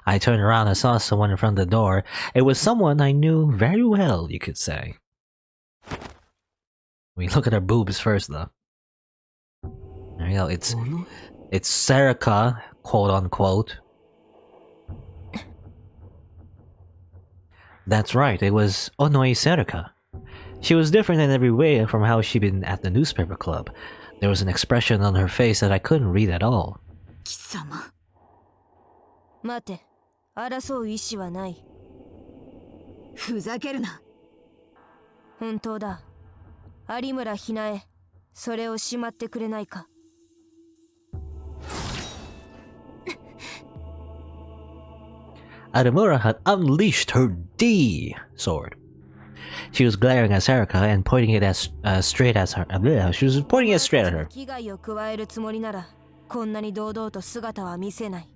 I turned around and saw someone in front of the door. It was someone I knew very well, you could say. We look at her boobs first, though. There you go. It's Serica, quote unquote. That's right. It was Onoi Serica. She was different in every way from how she'd been at the newspaper club. There was an expression on her face that I couldn't read at all. 貴様。待て、争う意思はない。ふざけるな。本当だ。有村ひなえ、それをしまってくれないか。Adamura had unleashed her D sword. She was glaring at Serica and pointing it as straight as her. She was pointing it straight at her. 危害を加えるつもりなら、こんなに堂々と姿は見せない。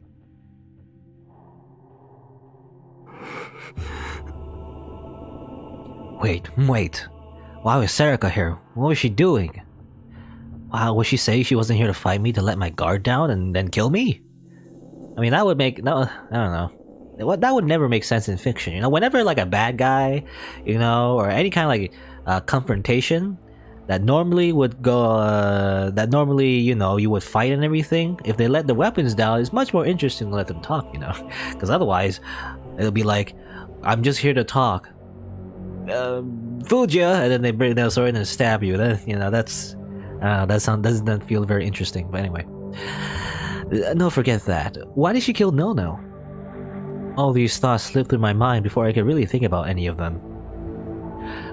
Wait. Why was Serica here? What was she doing? Wow, was she saying she wasn't here to fight me, to let my guard down and then kill me? I mean, that would make... No, I don't know. That would never make sense in fiction, you know? Whenever, like, a bad guy, you know, or any kind of, like, confrontation that normally would go... that normally, you know, you would fight and everything, if they let the weapons down, it's much more interesting to let them talk, you know? Because otherwise, it'll be like, I'm just here to talk. Fooled ya! And then they bring their sword and stab you. Then, you know, that's... doesn't feel very interesting, but anyway. No, forget that. Why did she kill Nono? All these thoughts slipped through my mind before I could really think about any of them.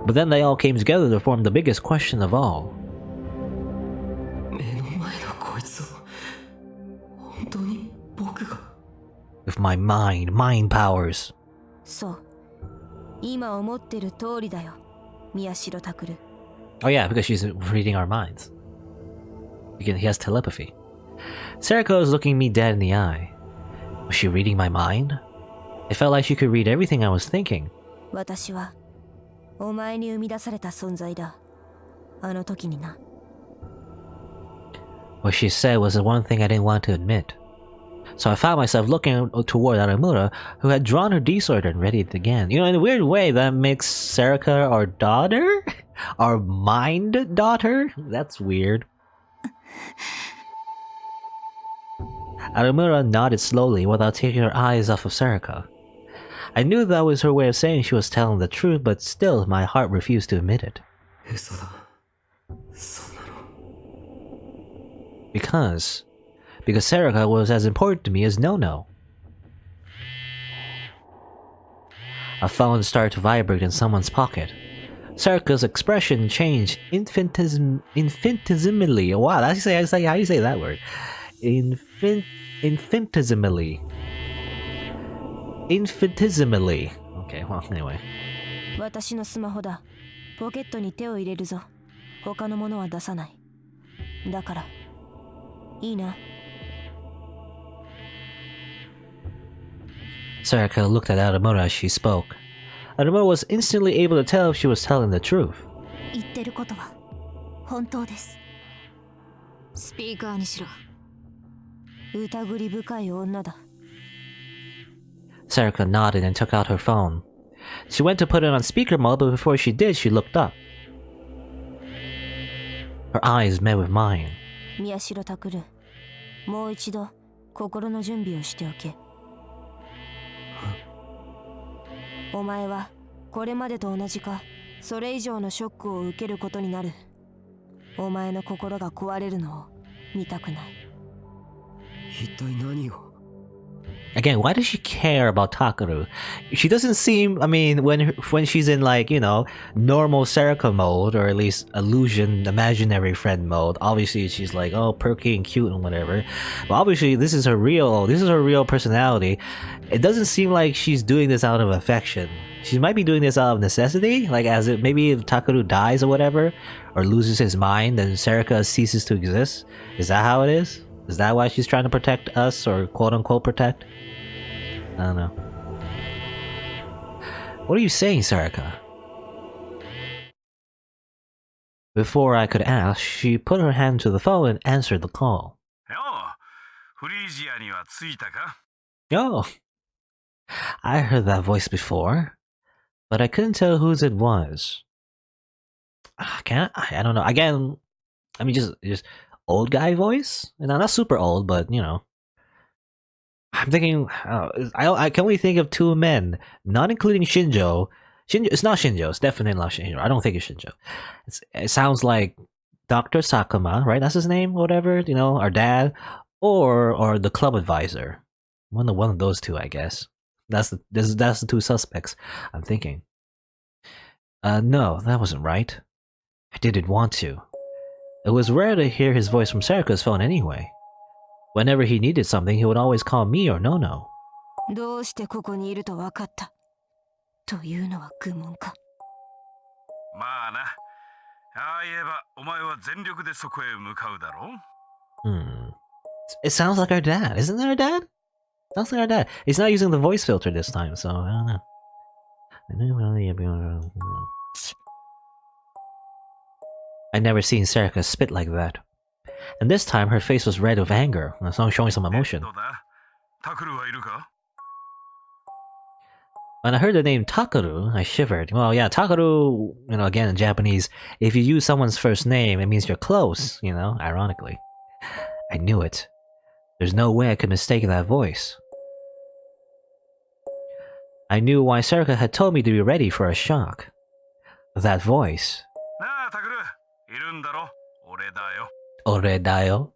But then they all came together to form the biggest question of all. With my mind powers. So, 今思ってる通りだよ、宮代拓。Oh yeah, because she's reading our minds. He has telepathy. Serica was looking me dead in the eye. Was she reading my mind? It felt like she could read everything I was thinking. 私はお前に生み出された存在だ。あの時にな。What she said was the one thing I didn't want to admit. So I found myself looking toward Aramura, who had drawn her D-sword and readied it again. You know, in a weird way, that makes Serica our daughter? Our mind daughter? That's weird. Aramura nodded slowly without taking her eyes off of Serica. I knew that was her way of saying she was telling the truth, but still my heart refused to admit it. Because Serica was as important to me as Nono. A phone started to vibrate in someone's pocket. Serica's expression changed infinitesimally. Wow, how do you say that word? Infinitesimally. Infinitesimally. Okay, well, anyway. 私のスマホだ。ポケットに手を入れるぞ。他のものは出さない。だから、いいな。Serica looked at Aramura as she spoke. Aramura was instantly able to tell if she was telling the truth. 言ってることは本当です。スピーカーにしろ。疑り深い女だ。Serica nodded and took out her phone. She went to put it on speaker mode, but before she did, she looked up. Her eyes met with mine. 宮代拓、もう一度心の準備をしておけ。お前はこれまでと同じかそれ以上のショックを受けることになる。お前の心が壊れるのを見たくない。一体何を？ Again, why does she care about Takaru? She doesn't seem, I mean, when she's in, like, you know, normal Serica mode, or at least illusion, imaginary friend mode, obviously she's like, oh, perky and cute and whatever. But obviously this is her real personality. It doesn't seem like she's doing this out of affection. She might be doing this out of necessity, like maybe if Takaru dies or whatever, or loses his mind, then Serica ceases to exist. Is that how it is? Is that why she's trying to protect us, or quote-unquote protect? I don't know. What are you saying, Serica? Before I could ask, she put her hand to the phone and answered the call. Yo! I heard that voice before, but I couldn't tell whose it was. I don't know. Again, I mean, just old guy voice. And not super old, but you know. I'm thinking. I can only think of two men, not including Shinjo. Shinjo, it's not Shinjo. It's definitely not Shinjo. I don't think it's Shinjo. It sounds like Dr. Sakuma, right? That's his name, whatever. You know, our dad, or the club advisor. One of those two, I guess. That's the two suspects. I'm thinking. No, that wasn't right. I didn't want to. It was rare to hear his voice from Serika's phone anyway. Whenever he needed something, he would always call me or Nono. どうしてここにいると分かったというのは愚問か。まあな。ああ言えばお前は全力でそこへ向かうだろう。It sounds like our dad. Isn't that our dad? Sounds like our dad. He's not using the voice filter this time, so I don't know. I'd never seen Serika spit like that. And this time her face was red with anger, showing some emotion. どうだタクルはいるか When I heard the name Takaru, I shivered. Well, yeah, Takaru, you know, again in Japanese, if you use someone's first name, it means you're close, you know, ironically. I knew it. There's no way I could mistake that voice. I knew why Serika had told me to be ready for a shock. That voice. なあタクルいるんだろ俺だよ Ore dayo.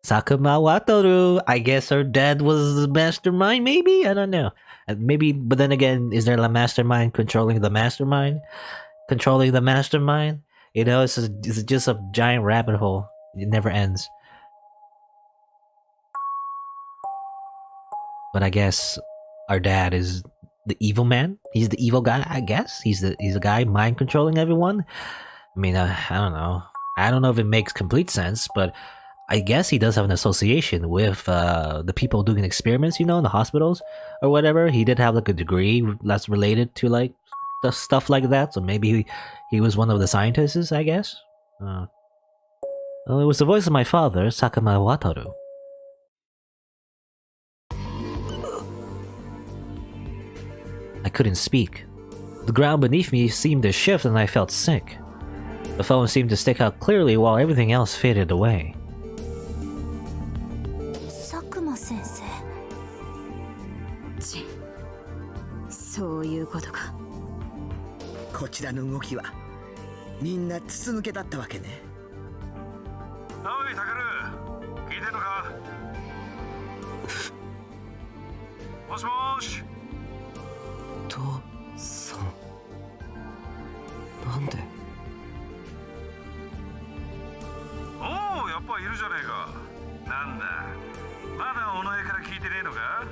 Sakuma Wataru. I guess her dad was the mastermind, maybe? I don't know. Maybe, but then again, is there a mastermind controlling the mastermind? Controlling the mastermind? You know, it's just a giant rabbit hole. It never ends. But I guess our dad is the evil man. He's the evil guy, I guess. He's the guy mind controlling everyone. I mean, I don't know. I don't know if it makes complete sense, but I guess he does have an association with the people doing experiments, you know, in the hospitals or whatever. He did have like a degree that's related to like the stuff like that, so maybe he was one of the scientists, I guess. Well, it was the voice of my father, Sakuma Wataru. I couldn't speak. The ground beneath me seemed to shift and I felt sick. The phone seemed to stick out clearly while everything else faded away. 佐久間先生。そういうことか。こちらの動きはみんな筒抜けだったわけね。おいタクル聞いてんのかもしもーし父さんなんでおおやっぱいるじゃねえかなんだまだお前から聞いてねえのか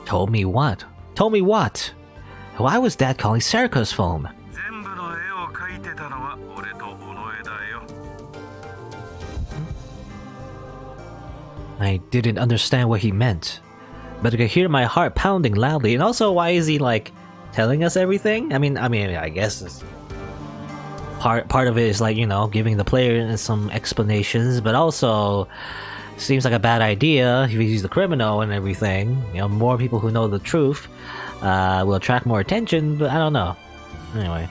Told me what? Told me what? Why was Dad calling Serika's phone? 全部の絵を描いてたのは俺と尾上だよ I didn't understand what he meant, but I could hear my heart pounding loudly. And also, why is he like telling us everything? I mean, I guess it's part of it is like, you know, giving the player some explanations, but also seems like a bad idea if he's the criminal and everything. You know, more people who know the truth will attract more attention, but I don't know. Anyway,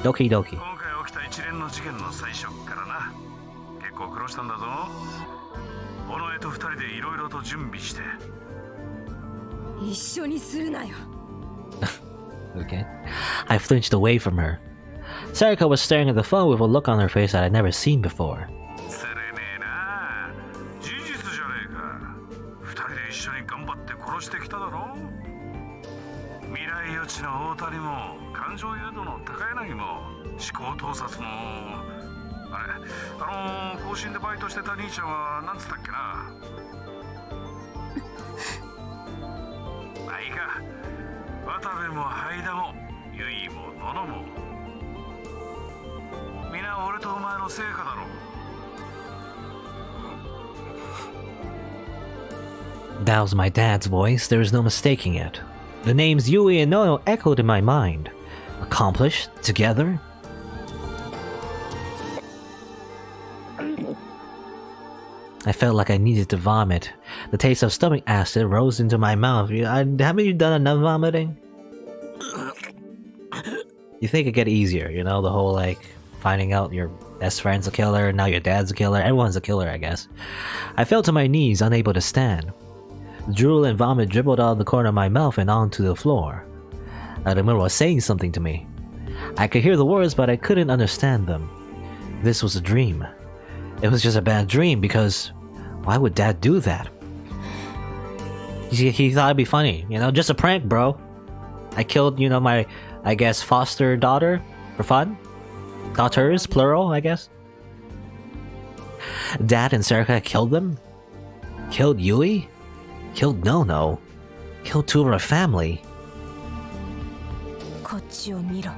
Doki Doki. 今回起きた一連の事件の最初からな結構苦労したんだぞ尾上と二人でいろいろと準備して一緒にするなよ。Okay. I flinched away from her. Serika was staring at the phone with a look on her face that I'd never seen before. つれねえな事実じゃねえか二人で一緒に頑張って殺してきただろ未来予知の大谷も感情誘導の高柳も思考盗撮の更新でバイトしてた兄ちゃんは何つったっけなまあいいか渡部も灰田も結衣も野々も皆俺とお前の成果だろ That was my dad's voice, there was no mistaking it. The names Yui and Nono echoed in my mind. Accomplished? Together? I felt like I needed to vomit. The taste of stomach acid rose into my mouth. Haven't you done enough vomiting? You think it'd get easier, you know, the whole like finding out your best friend's a killer, now your dad's a killer, everyone's a killer, I guess. I fell to my knees, unable to stand. Drool and vomit dribbled out of the corner of my mouth and onto the floor. Adamura was saying something to me. I could hear the words, but I couldn't understand them. This was a dream. It was just a bad dream because why would Dad do that? He thought it'd be funny, you know, just a prank, bro. I killed, you know, my, I guess, foster daughter for fun. Daughters, plural, I guess. Dad and Serika killed them? Killed Yui? Killed Nono? Killed two of our family? こっちを見ろ。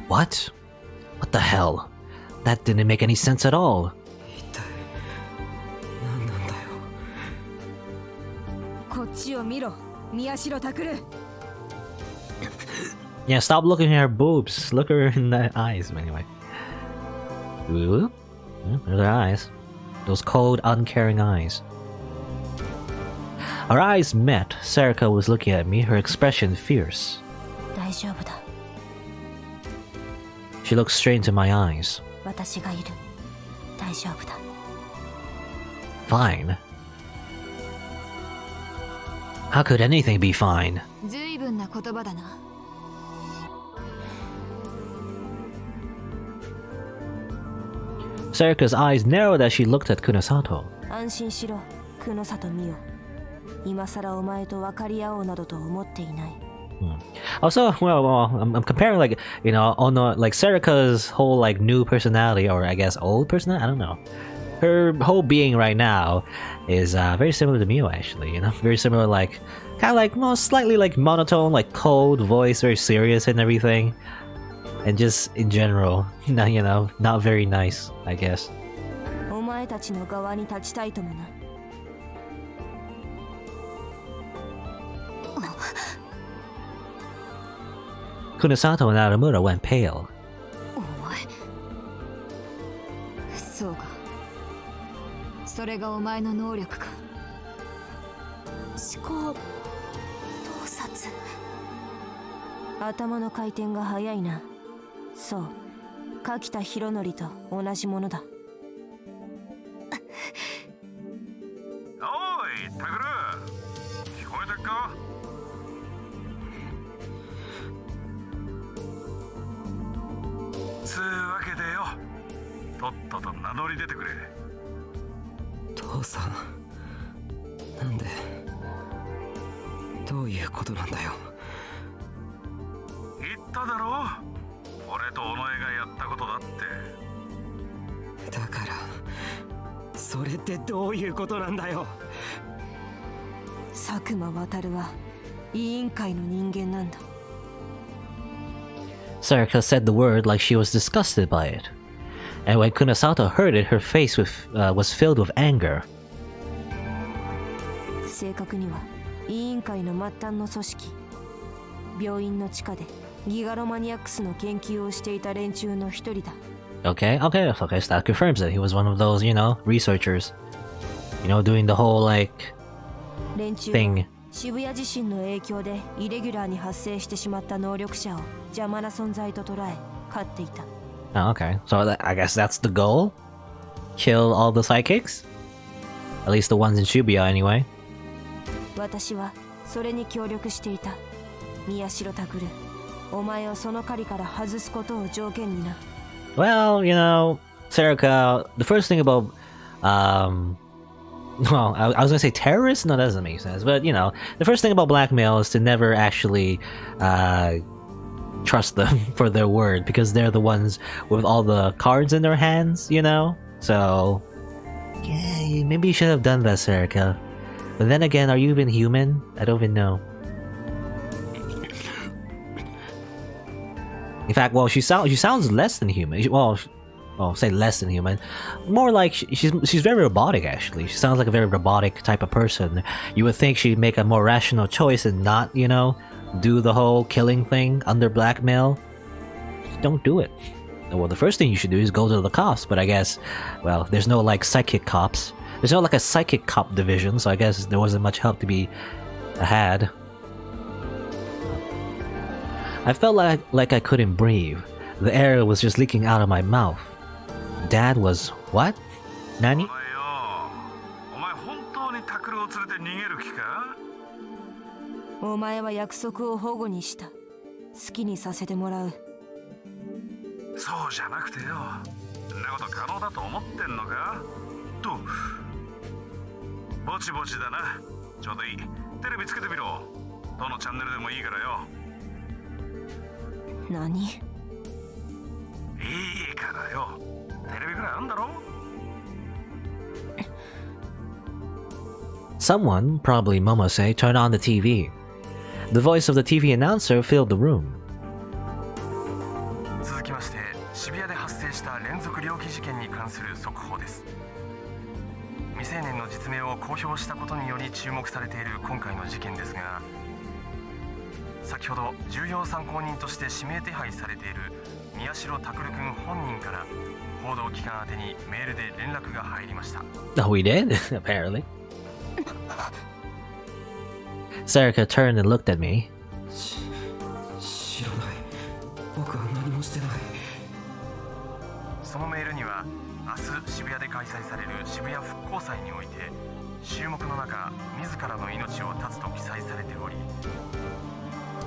What? What the hell? That didn't make any sense at all. 一体何なんだよ。こっちを見ろ、宮代拓。 Yeah, stop looking at her boobs. Look her in the eyes, anyway. Ooh. Yeah, there's her eyes. Those cold, uncaring eyes. Our eyes met. Serika was looking at me, her expression fierce. 大丈夫だ。 She looked straight into my eyes. 私がいる。大丈夫だ。 Fine. How could anything be fine? 随分な言葉だな。 Serika's eyes narrowed as she looked at Kunosato. 安心しろ、久野里美代。今さらお前と分かり合おうなどと思っていない。 Also, well, I'm comparing, like, you know, on the, like, Serika's whole, like, new personality, or I guess old personality, I don't know. Her whole being right now is very similar to Mio, actually, you know? Very similar, like, kind of like, well, slightly, like, monotone, like, cold voice, very serious and everything. And just, in general, you know, not very nice, I guess. お前たちの側に立ちたいともな。 Kunosato and Aramura went pale. お前。そうか。それがお前の能力か。思考洞察。頭の回転が速いな。そう。柿田博則と同じものだ。おい、タクル。聞こえてっか？つうわけでよ、とっとと名乗り出てくれ。父さん、なんでどういうことなんだよ。言っただろ、俺と尾上がやったことだって。だからそれってどういうことなんだよ。佐久間渉は委員会の人間なんだ。 Serika said the word like she was disgusted by it. And when Kunosato heard it, her face was filled with anger. 正確には委員会の末端の組織。病院の地下でギガロマニアックスの研究をしていた連中の一人だ。 Okay, so that confirms it. He was one of those, you know, researchers. You know, doing the whole, like, 連中 thing. 渋谷地震の影響でイレギュラーに発生してしまった能力者を邪魔な存在と捉え、飼っていた。 Oh, okay. So I guess that's the goal? Kill all the psychics? At least the ones in Shibuya, anyway. 私はそれに協力していた。宮代拓、お前をその狩りから外すことを条件にな。 Well, you know, Serika, the first thing about, well, I was gonna say terrorists? No, that doesn't make sense. But, you know, the first thing about blackmail is to never actually, trust them for their word, because they're the ones with all the cards in their hands, you know? So, yeah, maybe you should have done that, Serika. But then again, are you even human? I don't even know. In fact, well, she sounds less than human. Well, say less than human. More like she's very robotic, actually. She sounds like a very robotic type of person. You would think she'd make a more rational choice and not, you know, do the whole killing thing under blackmail. Just don't do it. Well, the first thing you should do is go to the cops, but I guess, well, there's no like psychic cops. There's no like a psychic cop division, so I guess there wasn't much help to be had. I felt like I couldn't breathe. The air was just leaking out of my mouth. Dad was what? Nani? お前本当にタクルを連れて逃げる気か？お前は約束を保護にした。好きにさせてもらう。そうじゃなくてよ。そんなこと可能だと思ってんのか？と。ぼちぼちだな。ちょうどいい。テレビつけてみろ。どのチャンネルでもいいからよ。何？いいからよ。テレビぐらいあんだろ？Someone, probably Momose, turned on the TV. The voice of the TV announcer filled the room. 続きまして、渋谷で発生した連続猟奇事件に関する速報です。未成年の実名を公表したことにより注目されている今回の事件ですが、先ほど重要参考人として指名手配されている宮代拓君本人から報道機関宛てにメールで連絡が入りました。Oh, we did? Apparently. Sarika turned and looked at me. 知らない。僕は何もしてない。そのメールには明日渋谷で開催される渋谷復興祭において注目の中自らの命を絶つと記載されており、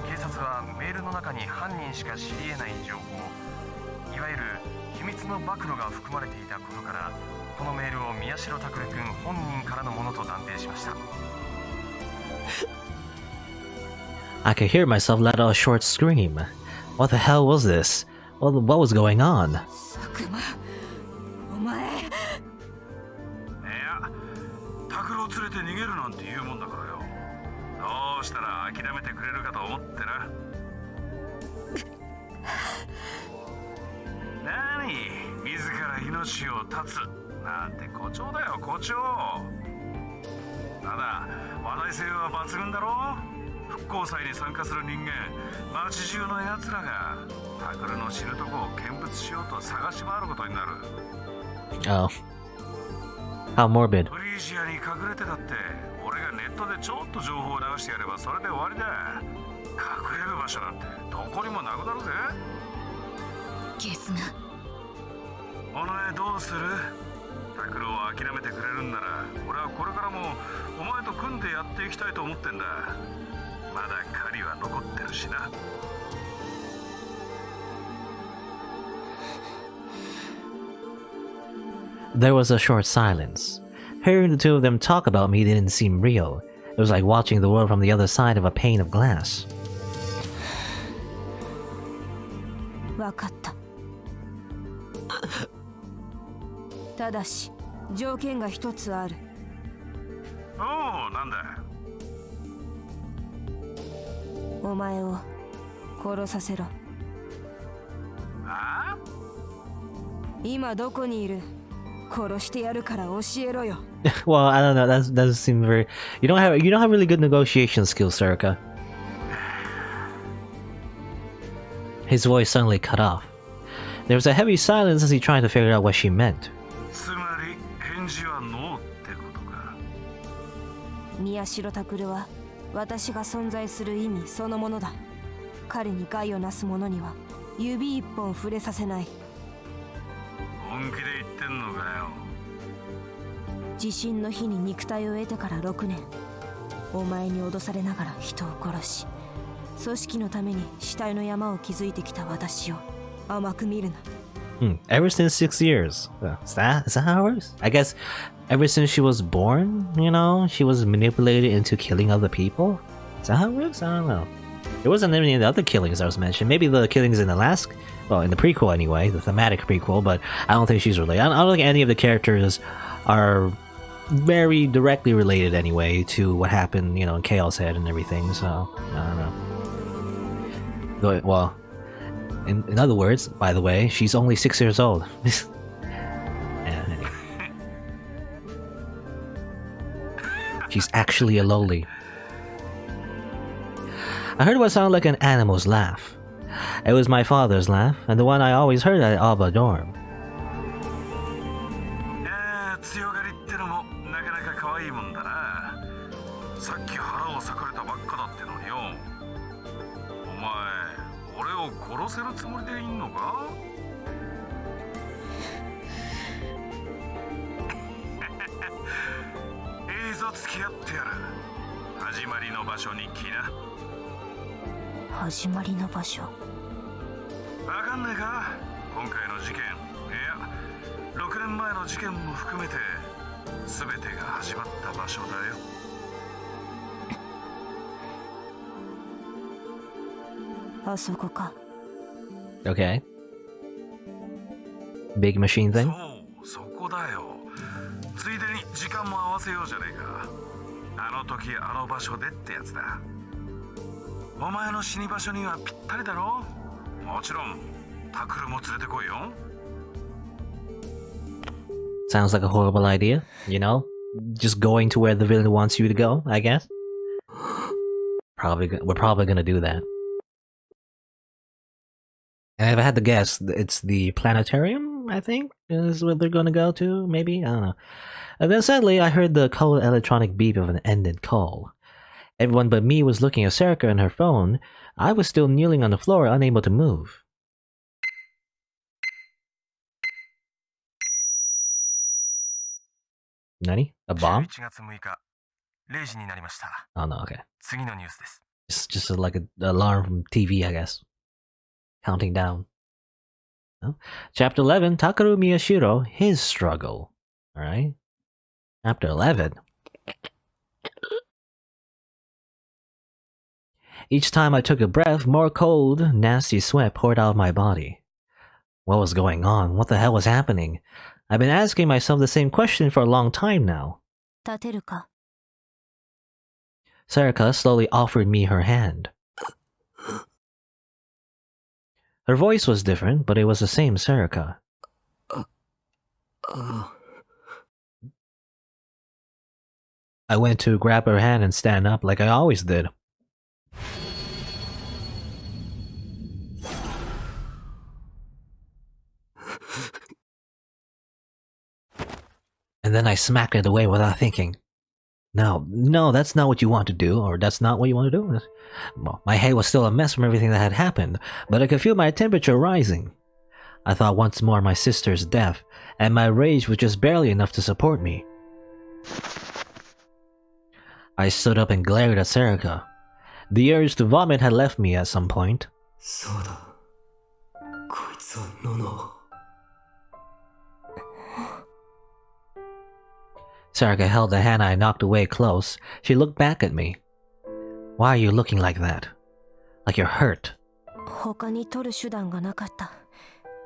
警察はメールの中に犯人しか知り得ない情報、いわゆる秘密の暴露が含まれていたことからこのメールを宮代拓君本人からのものと断定しました。I could hear myself let out a short scream. What the hell was this? What was going on? 佐久間、お前。いや、タクルを連れて逃げるなんて言うもんだからよ。どうしたら諦めてくれるかと思ってな。何？自ら命を絶つなんて誇張だよ、誇張。ただ話題性は抜群だろ。復興祭に参加する人間、街中の奴らがタクルの死ぬとこを見物しようと探し回ることになる。Oh. How morbid. フリージアに隠れてたって俺がネットでちょっと情報を流してやればそれで終わりだ。隠れる場所なんてどこにもなくなるぜ。ゲスが。お前どうする？タクルを諦めてくれるんなら俺はこれからもお前と組んでやっていきたいと思ってんだ。まだ狩りは残ってるしな。There was a short silence. Hearing the two of them talk about me didn't seem real. It was like watching the world from the other side of a pane of glass. わかった。ただし条件が一つある。おお、なんだ。お前を殺させろ。ああ？今どこにいる？殺してやるから教えろよ。Well, I don't know. That doesn't seem very. You don't have really good negotiation skills, Sarika. His voice suddenly cut off. There was a heavy silence as he tried to figure out what she meant. つまり返事はノーってことか。宮代拓は私が存在する意味そのものだ。彼に害をなす者には指一本触れさせない。本気で言ってんのかよ。地震の日に肉体を得てから6年、お前に脅されながら人を殺し、組織のために死体の山を築いてきた私を甘く見るな。Ever since 6 years. Is that how it works? I guess ever since she was born, she was manipulated into killing other people? Is that how it works? I don't know. There wasn't any of the other killings that was mentioned. Maybe the killings in the last, well, in the prequel anyway, the thematic prequel, but I don't think she's related. I don't think any of the characters are very directly related anyway to what happened, in Chaos Head and everything, so I don't know. Well, in other words, by the way, she's only 6 years old. She's actually a loli. I heard what sounded like an animal's laugh. It was my father's laugh, and the one I always heard at Alba dorm. 強がりってのもなかなか可愛いもんだな。さっき腹を裂かれたばっかだってのによ。お前、俺を殺せるつもりでいんのか？いいぞ付き合ってやる。始まりの場所に来な。始まりの場所。わかんねえか？今回の事件、いや、6年前の事件も含めて全てが始まった場所だよ。あそこか。Okay. Big machine thing? そう、そこだよ。ついでに時間も合わせようじゃねえか。あの時あの場所でってやつだ。お前の死に場所にはぴったりだろ。もちろんタクルも連れてこいよ。Sounds like a horrible idea, you know? Just going to where the villain wants you to go, I guess? We're probably gonna do that. And if I had to guess, it's the planetarium, I think, is what they're gonna go to, maybe? I don't know. And then suddenly I heard the cold electronic beep of an ended call. Everyone but me was looking at Serica and her phone. I was still kneeling on the floor, unable to move. Nani? A bomb? 11月6日0時になりました。 Oh no, okay. 次のニュースです。 It's just like an alarm from TV, I guess. Counting down. Oh. Chapter 11, Takaru Miyashiro, his struggle. Alright. Chapter 11. Each time I took a breath, more cold, nasty sweat poured out of my body. What was going on? What the hell was happening? I've been asking myself the same question for a long time now. 立てるか。 Serica slowly offered me her hand. Her voice was different, but it was the same Serica. I went to grab her hand and stand up like I always did. And then I smacked it away without thinking. No, that's not what you want to do, or that's not what you want to do. Well, my head was still a mess from everything that had happened, but I could feel my temperature rising. I thought once more my sister's death, and my rage was just barely enough to support me. I stood up and glared at Serica. The urge to vomit had left me at some point. そうだ。こいつはノノ。 Serica held the hand I knocked away close. She looked back at me. Why are you looking like that? Like you're hurt. 他に取る手段がなかった。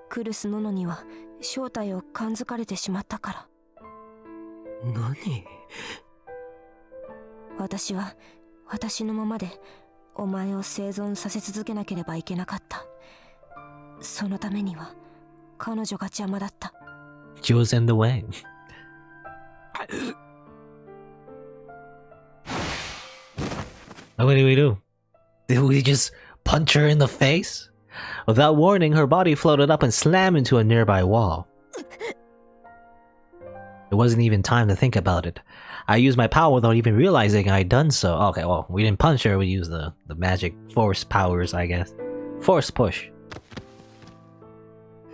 クルスノノには正体を感づかれてしまったから。何？私は私のままでお前を生存させ続けなければいけなかった。そのためには彼女が邪魔だった。 She was in the way. What did we do? Did we just punch her in the face? Without warning, her body floated up and slammed into a nearby wall. There wasn't even time to think about it. I used my power without even realizing I'd done so. Okay, well, we didn't punch her, we used the magic force powers, I guess. Force push.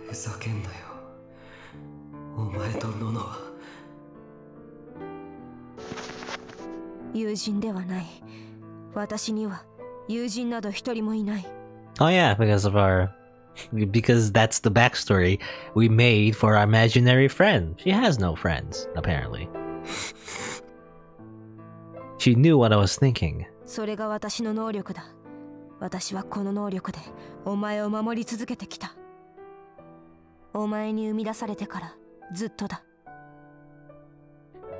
ふざけんなよ。お前とノノは。友人ではない。私には友人など一人もいない。 Oh yeah, because that's the backstory we made for our imaginary friend. She has no friends, apparently. She knew what I was thinking. それが私の能力だ。私はこの能力でお前を守り続けてきた。お前に生み出されてからずっとだ。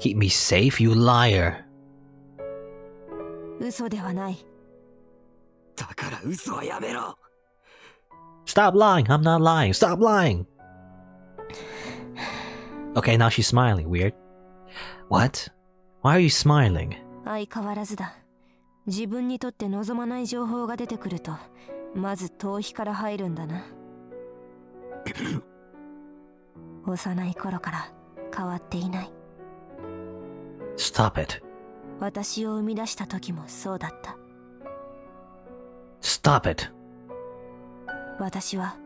Keep me safe, you liar. 嘘ではない。だから嘘はやめろ。 Stop lying, I'm not lying, stop lying. Okay, now she's smiling, weird. What? Why are you smiling? 相変わらずだ。自分にとって望まない情報が出てくるとまず頭皮から入るんだな。幼い頃から変わっていない。Stop it. 私を生み出した時もそうだった。Stop it. 私は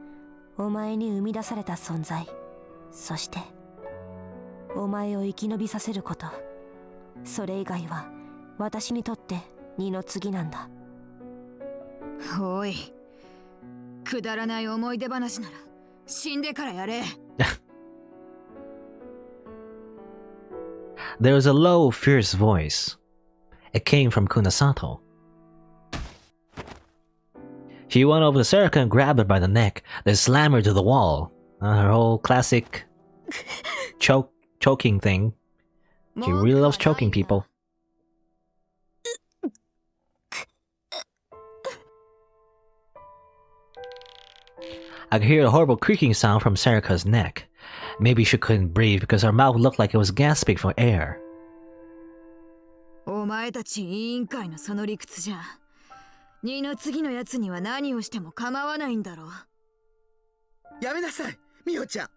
お前に生み出された存在。そしてお前を生き延びさせること。それ以外は私にとって二の次なんだ。おい、くだらない思い出話なら死んでからやれ。There was a low, fierce voice. It came from Kunosato. She went over to Serika and grabbed her by the neck, then slammed her to the wall. Her whole classic choking thing. She really loves choking people. I could hear a horrible creaking sound from Serika's neck. Maybe she couldn't breathe because her mouth looked like it was gasping for air. お前たち委員会のその理屈じゃ、二の次のやつには何をしても構わないんだろう。やめなさい、ミオちゃん。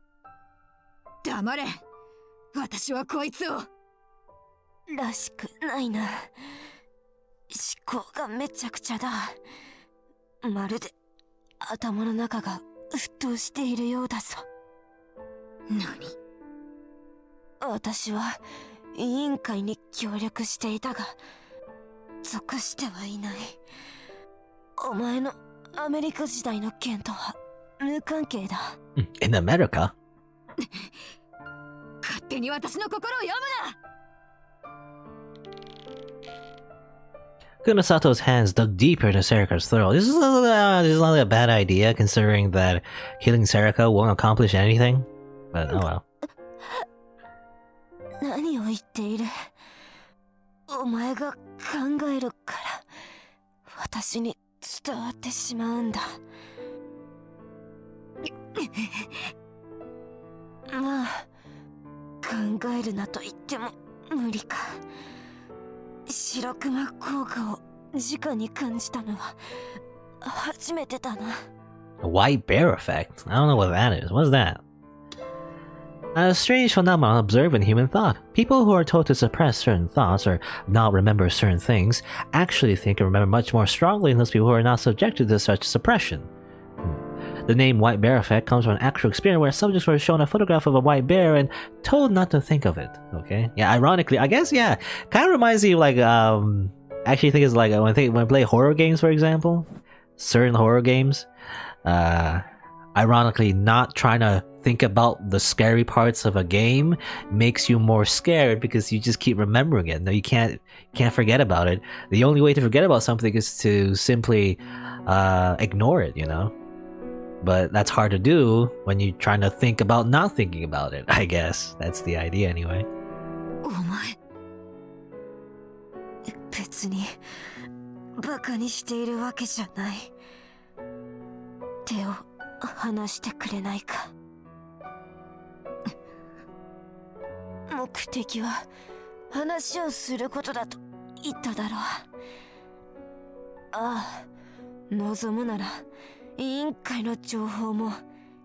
黙れ。私はこいつを。らしくないな。思考がめちゃくちゃだ。まるで頭の中が沸騰しているようだぞ。何？私は委員会に協力していたが、属してはいない。お前のアメリカ時代の件とは無関係だ。In America? 勝手に私の心を読むな。Kunosato's hands dug deeper into Serika's throat. This is not a bad idea, considering that killing Serika won't accomplish anything. But oh well. 何を言っている？お前が考えるから私に伝わってしまうんだ。まあ、考えるなと言っても無理か。白熊効果を直に感じたのは初めてだな。A white bear effect? I don't know what that is. What's that? A strange phenomenon observed in human thought. People who are told to suppress certain thoughts or not remember certain things actually think and remember much more strongly than those people who are not subjected to such suppression. The name white bear effect comes from an actual experience where subjects were shown a photograph of a white bear and told not to think of it. Okay? Yeah, ironically, I guess, yeah. Kind of reminds me of like, actually think it's like when I play horror games, for example. Certain horror games. Ironically, not trying to think about the scary parts of a game makes you more scared because you just keep remembering it. No, you can't forget about it. The only way to forget about something is to simply ignore it, you know? But that's hard to do when you're trying to think about not thinking about it, I guess. That's the idea anyway. お前。別にバカにしているわけじゃない。手を離してくれないか。目的は話をすることだと言っただろう。ああ、望むなら委員会の情報も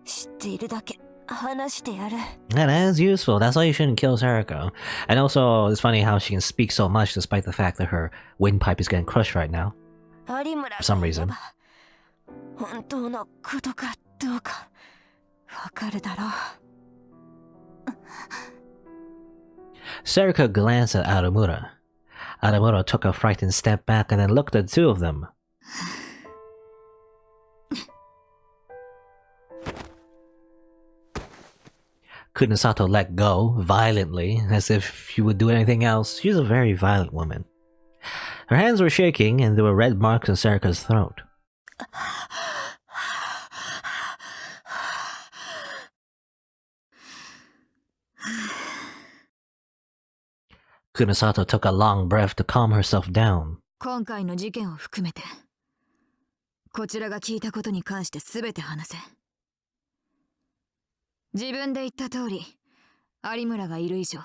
知っているだけ話してやる。Yeah, that is useful. That's why you shouldn't kill Sariko. And also, it's funny how she can speak so much despite the fact that her windpipe is getting crushed right now. For some reason. 本当のことかどうかわかるだろう。Sarika glanced at Aramura. Aramura took a frightened step back and then looked at the two of them. Kunosato let go violently, as if she would do anything else. She's a very violent woman. Her hands were shaking, and there were red marks on Sarika's throat. Kunosato took a long breath to calm herself down. 今回の事件を含めて、こちらが聞いたことに関して全て話せ。自分で言った通り、有村がいる以上、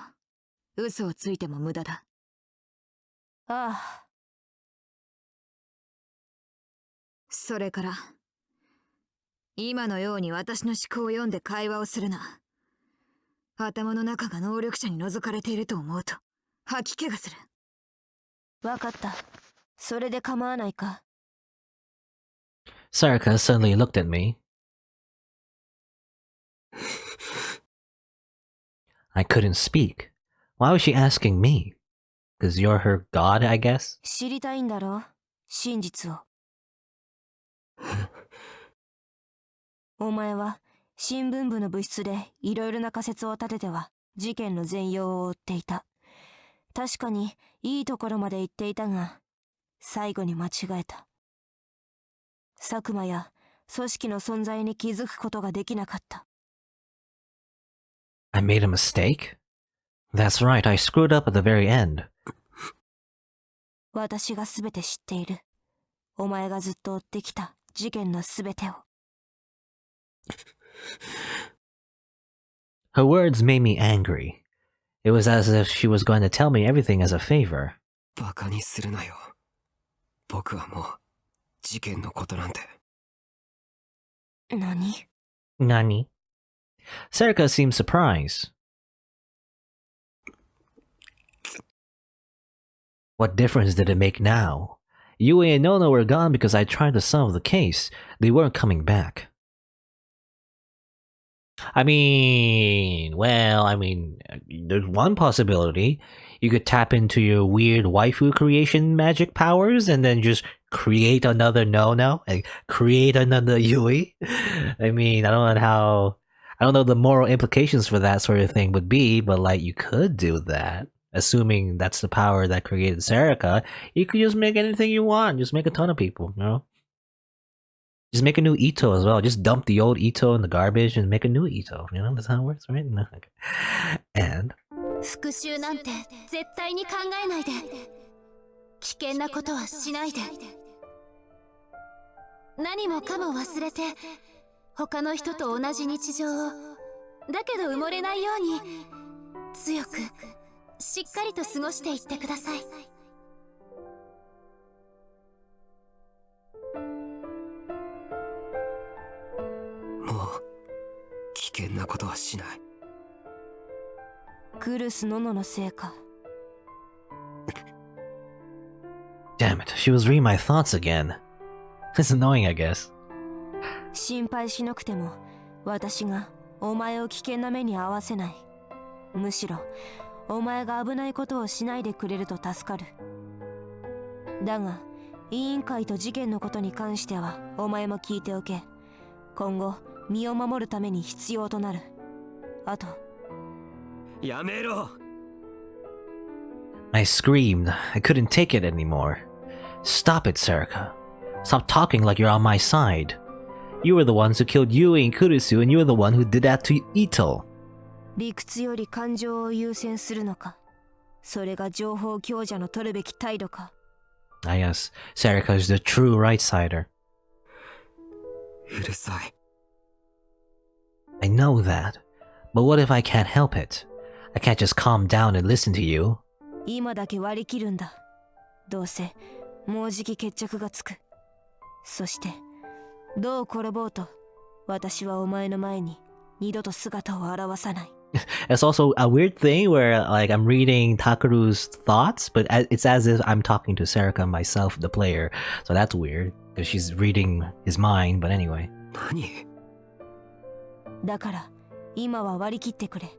嘘をついても無駄だ。ああ。それから今のように私の思考を読んで会話をするな。頭の中が能力者に覗かれていると思うと吐き気がする。わかった。それで構わないか。Sarika suddenly looked at me. I couldn't speak. Why was she asking me? Because you're her god, I guess? 知りたいんだろう、真実を。お前は新聞部の部室でいろいろな仮説を立てては事件の全容を追っていた。確かにいいところまで言っていたが、最後に間違えた。佐久間や組織の存在に気づくことができなかった。I made a mistake? That's right, I screwed up at the very end. 私がすべて知っている。お前がずっと追ってきた事件のすべてを。Her words made me angry. It was as if she was going to tell me everything as a favor. バカにするなよ。僕はもう事件のことなんて。何？ Nani? Sarika seemed surprised. What difference did it make now? Yui and Nono were gone because I tried to solve the case. They weren't coming back. I mean, there's one possibility. You could tap into your weird waifu creation magic powers and then just create another Nono and create another Yui. I mean, I don't know the moral implications for that sort of thing would be, but like you could do that. Assuming that's the power that created Sarika, you could just make anything you want. Just make a ton of people, you know? Just make a new Ito as well. Just dump the old Ito in the garbage and make a new Ito. You know, that's how it works, right? No, okay. And 復讐なんて絶対に考えないで。危険なことはしないで。何もかも忘れて、他の人と同じ日常を、だけど埋もれないように、強く、しっかりと過ごしていってください。もう危険なことはしない。クルス・ノノのせいか。damn it, she was reading my thoughts again. It's annoying, I guess. 心配しなくても、私がお前を危険な目に遭わせない。むしろ、お前が危ないことをしないでくれると助かる。だが、委員会と事件のことに関しては、お前も聞いておけ。今後、身を守るために必要となる。あと、やめろ。I screamed. I couldn't take it anymore. Stop it, Sarika. Stop talking like you're on my side. You were the ones who killed Yui and Kurisu, and you're the one who did that to Ito. 理屈より感情を優先するのか。それが情報強者の取るべき態度か。I guess Sarika is the true right-sider. うるさい。I know that. But what if I can't help it? I can't just calm down and listen to you. 今だけ割り切るんだ。どうせ、もうじき決着がつく。そして、どう転ぼうと、私はお前の前に二度と姿を現さない。It's also a weird thing where like I'm reading Takeru's thoughts, but it's as if I'm talking to Sarika myself, the player. So that's weird because she's reading his mind. But anyway. 何？だから、今は割り切ってくれ。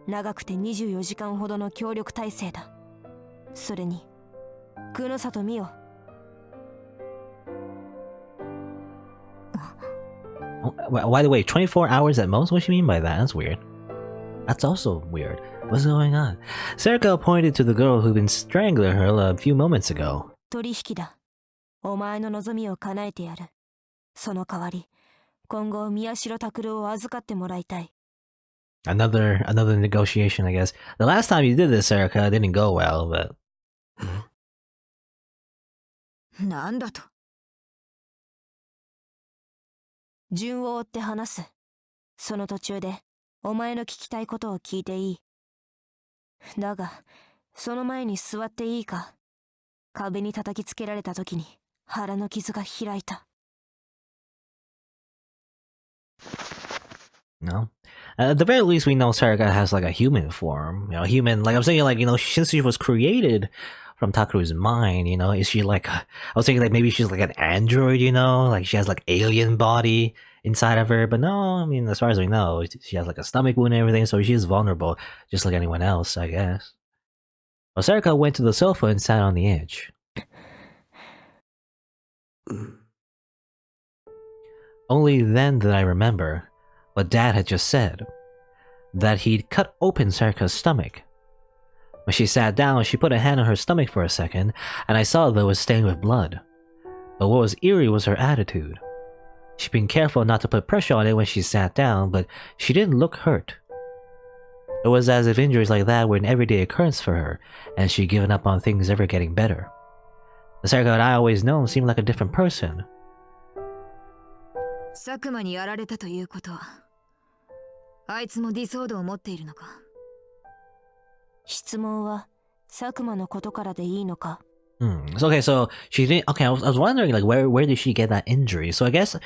長くて24時間ほどの協力体制だ。それに、Kunosato Mio。By the way, 24 hours at most? What do you mean by that? That's weird. That's also weird. What's going on? Sarika pointed to the girl who'd been strangling her a few moments ago. 取引だ。お前の望みを叶えてやる。その代わり、今後宮代拓郎を預かってもらいたい。Another negotiation, I guess. The last time you did this, Sarika, it didn't go well, but... なんだと。順を追って話す。その途中で、お前の聞きたいことを聞いていい。だが、その前に座っていいか。壁に叩きつけられた時に腹の傷が開いた。No. At the very least, we know Sarika has like a human form. You know, human. Like I'm saying, like since she was created from Takuru's mind, is she like? I was thinking like maybe she's like an android. Like she has like alien body inside of her. But no, I mean, as far as we know, she has like a stomach wound and everything, so she is vulnerable, just like anyone else, I guess. Well, Sarika went to the sofa and sat on the edge. Only then did I remember what Dad had just said, that he'd cut open Sarika's stomach. When she sat down, she put a hand on her stomach for a second, and I saw that it was stained with blood. But what was eerie was her attitude. She'd been careful not to put pressure on it when she sat down, but she didn't look hurt. It was as if injuries like that were an everyday occurrence for her, and she'd given up on things ever getting better. The Sarika that I always known seemed like a different person. 佐久間にやられたということは、あいつもディソードを持っているのか？質問は佐久間のことからでいいのか？ So, okay, so she didn't. Okay, I was wondering like where did she get that injury? So I guess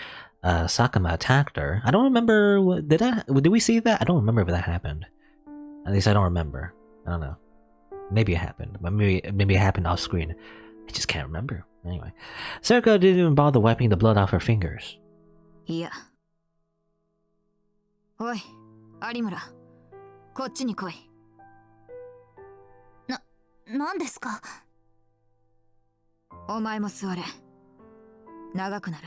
Sakuma attacked her. I don't remember. Did we see that? I don't remember if that happened. At least I don't remember. I don't know. Maybe it happened, but maybe it happened off screen. I just can't remember. Anyway, Sarika didn't even bother wiping the blood off her fingers. いや。おい、有村。こっちに来い。なんですか？お前も座れ。長くなる。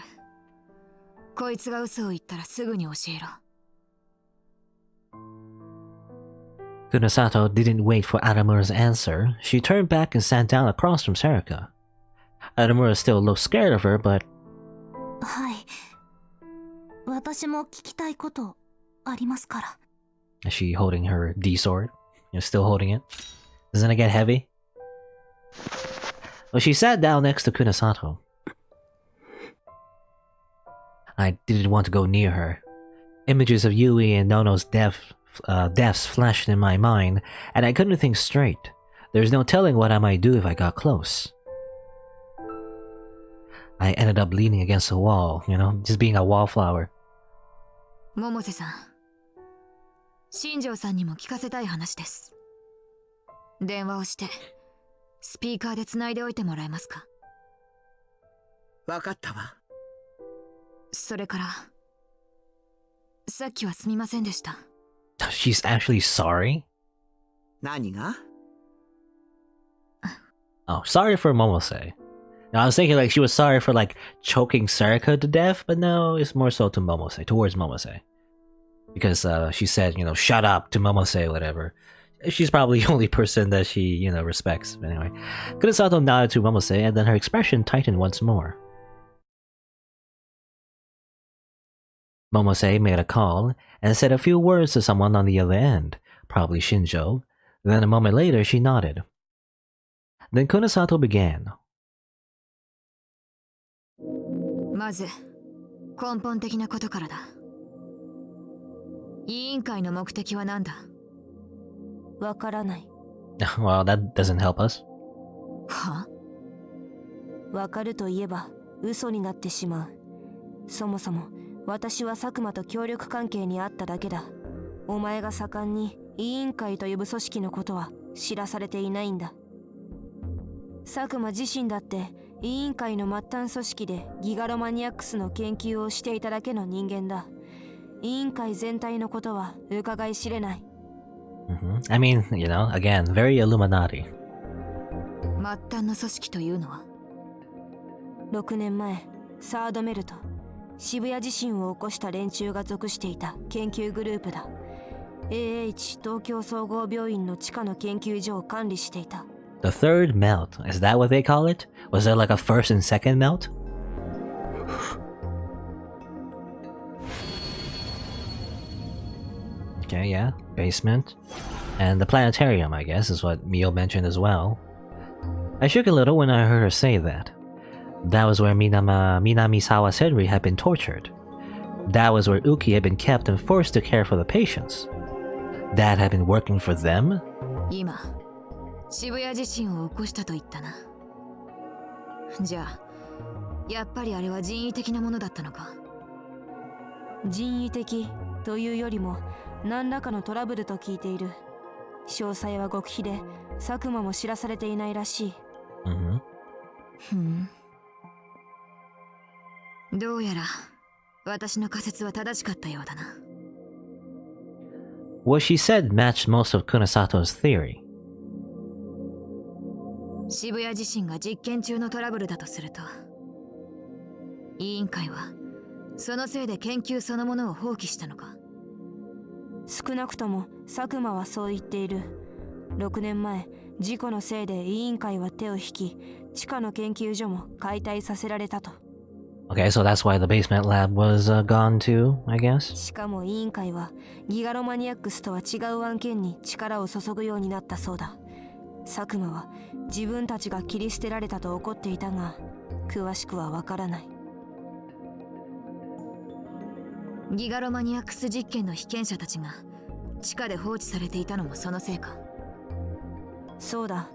こいつが嘘を言ったらすぐに教えろ。Kunosato didn't wait for Adamura's answer. She turned back and sat down across from Sarika. Adamura still looked scared of her, but... はい。私も聞きたいことありますから。Is she holding her D-sword? Still holding it? Doesn't it get heavy? Well, she sat down next to Kunosato. I didn't want to go near her. Images of Yui and Nono's deaths flashed in my mind, and I couldn't think straight. There's no telling what I might do if I got close. I ended up leaning against a wall, just being a wallflower. 百瀬さん、新庄さんにも聞かせたい話です。電話をしてスピーカーでつないでおいてもらえますか？わかったわ。それからさっきはすみませんでした。She's actually sorry? 何が？ Oh, sorry for Momose. Now, I was thinking like she was sorry for like choking Sarika to death, but no, it's more so to Momose, towards Momose. Because she said, shut up to Momose, whatever. She's probably the only person that she, respects. But anyway, Kunosato nodded to Momose, and then her expression tightened once more. Momose made a call and said a few words to someone on the other end, probably Shinjo. Then a moment later, she nodded. Then Kunosato began. まず根本的なことからだ。委員会の目的は何だ？わからない。Well, that doesn't help us. は？わかると言えば嘘になってしまう。そもそも私は佐久間と協力関係にあっただけだ。お前が盛んに委員会と呼ぶ組織のことは知らされていないんだ。佐久間自身だって委員会の末端組織でギガロマニアックスの研究をしていただけの人間だ。委員会全体のことは伺い知れない。I mean, again, very Illuminati. 末端の組織というのは6年前、サードメルト、渋谷地震を起こした連中が属していた研究グループだ。AH 東京総合病院の地下の研究所を管理していた。The third melt, is that what they call it? Was there like a first and second melt? Okay, yeah, basement. And the planetarium, I guess, is what Mio mentioned as well. I shook a little when I heard her say that. That was where Minamisawa Senri had been tortured. That was where Uki had been kept and forced to care for the patients. Dad had been working for them? 今、渋谷地震を起こしたと言ったな。じゃあ、やっぱりあれは人為的なものだったのか？人為的というよりも何らかのトラブルと聞いている。詳細は極秘で佐久間も知らされていないらしい。どうやら私の仮説は正しかったようだな。What she said matched most of Kunosato's theory. 渋谷自身が実験中のトラブルだとすると、委員会はそのせいで研究そのものを放棄したのか。少なくとも佐久間はそう言っている。6年前、事故のせいで委員会は手を引き、地下の研究所も解体させられたと。Okay, so that's why the basement lab was gone too, I guess? しかも委員会はギガロマニアックスとは違う案件に力を注ぐようになったそうだ。佐久間は自分たちが切り捨てられたと怒っていたが、詳しくはわからない。ギガロマニアックス実験の被験者たちが地下で放置されていたのもそのせいか。そうだ。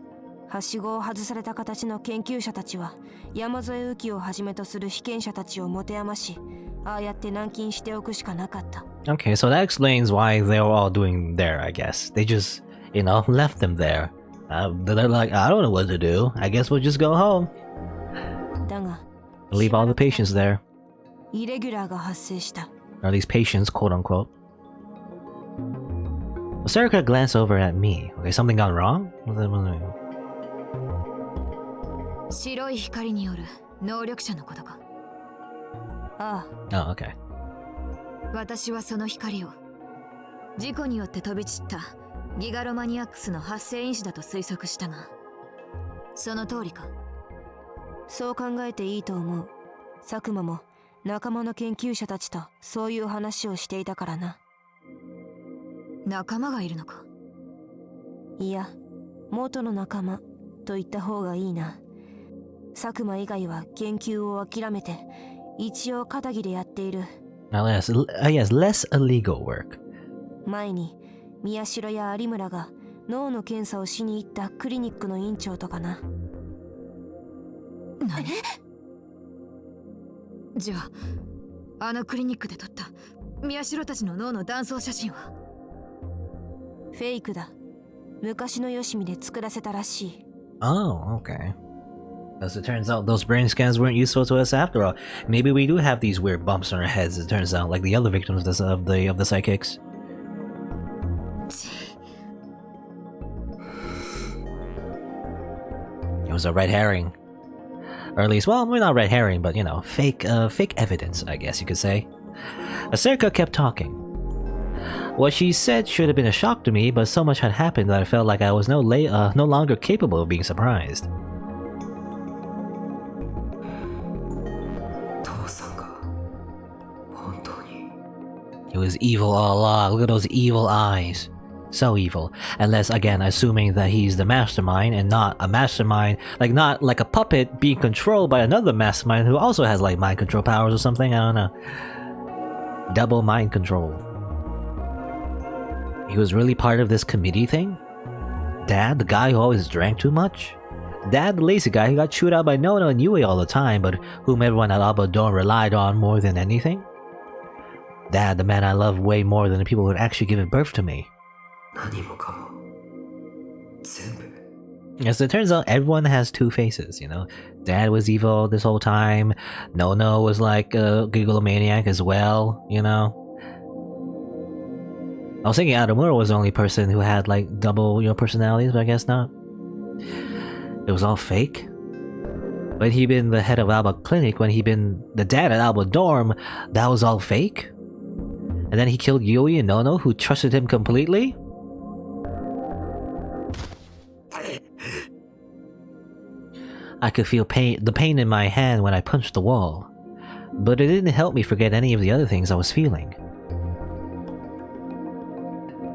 はしごを外された形の研究者たちは山添右京をはじめとする被験者たちを持て余し、ああやって軟禁しておくしかなかった。Okay, so that explains why they were all doing there, I guess. They just, left them there. They're like, I don't know what to do. I guess we'll just go home. だが、Leave all the patients there. イレギュラーが発生した。Or these patients, quote unquote. Sarika glanced over at me. Okay, something gone wrong? 白い光による能力者のことか。ああ。Oh, okay. 私はその光を事故によって飛び散ったギガロマニアックスの発生因子だと推測したが、その通りか。そう考えていいと思う。佐久間も仲間の研究者たちとそういう話をしていたからな。仲間がいるのか。いや、元の仲間と言った方がいいな。佐久間以外は研究を諦めて一応肩着でやっている。Yes, less illegal work. 前に宮代や有村が脳の検査をしに行ったクリニックの院長とかな。何？じゃあ、あのクリニックで撮った宮代たちの脳の断層写真はフェイクだ。昔のよしみで作らせたらしい。Oh, okay. As it turns out, those brain scans weren't useful to us after all. Maybe we do have these weird bumps on our heads, it turns out, like the other victims of the psychics. It was a red herring. Or at least, well, we're not red herring, but fake evidence, I guess you could say. Aserka kept talking. What she said should have been a shock to me, but so much had happened that I felt like I was no longer capable of being surprised. He was evil all along. Look at those evil eyes. So evil. Unless, again, assuming that he's the mastermind and not a mastermind, not like a puppet being controlled by another mastermind who also has mind control powers or something. I don't know. Double mind control. He was really part of this committee thing? Dad, the guy who always drank too much? Dad, the lazy guy who got chewed out by Nono and Yui all the time, but whom everyone at Abadon relied on more than anything? Dad, the man I love way more than the people who had actually given birth to me. As it turns out, everyone has two faces, Dad was evil this whole time. Nono was like a gigglomaniac as well, I was thinking Adamura was the only person who had double, personalities, but I guess not. It was all fake. When he'd been the head of Alba Clinic, when he'd been the dad at Alba Dorm, that was all fake? And then he killed Yui and Nono, who trusted him completely? I could feel the pain in my hand when I punched the wall, but it didn't help me forget any of the other things I was feeling.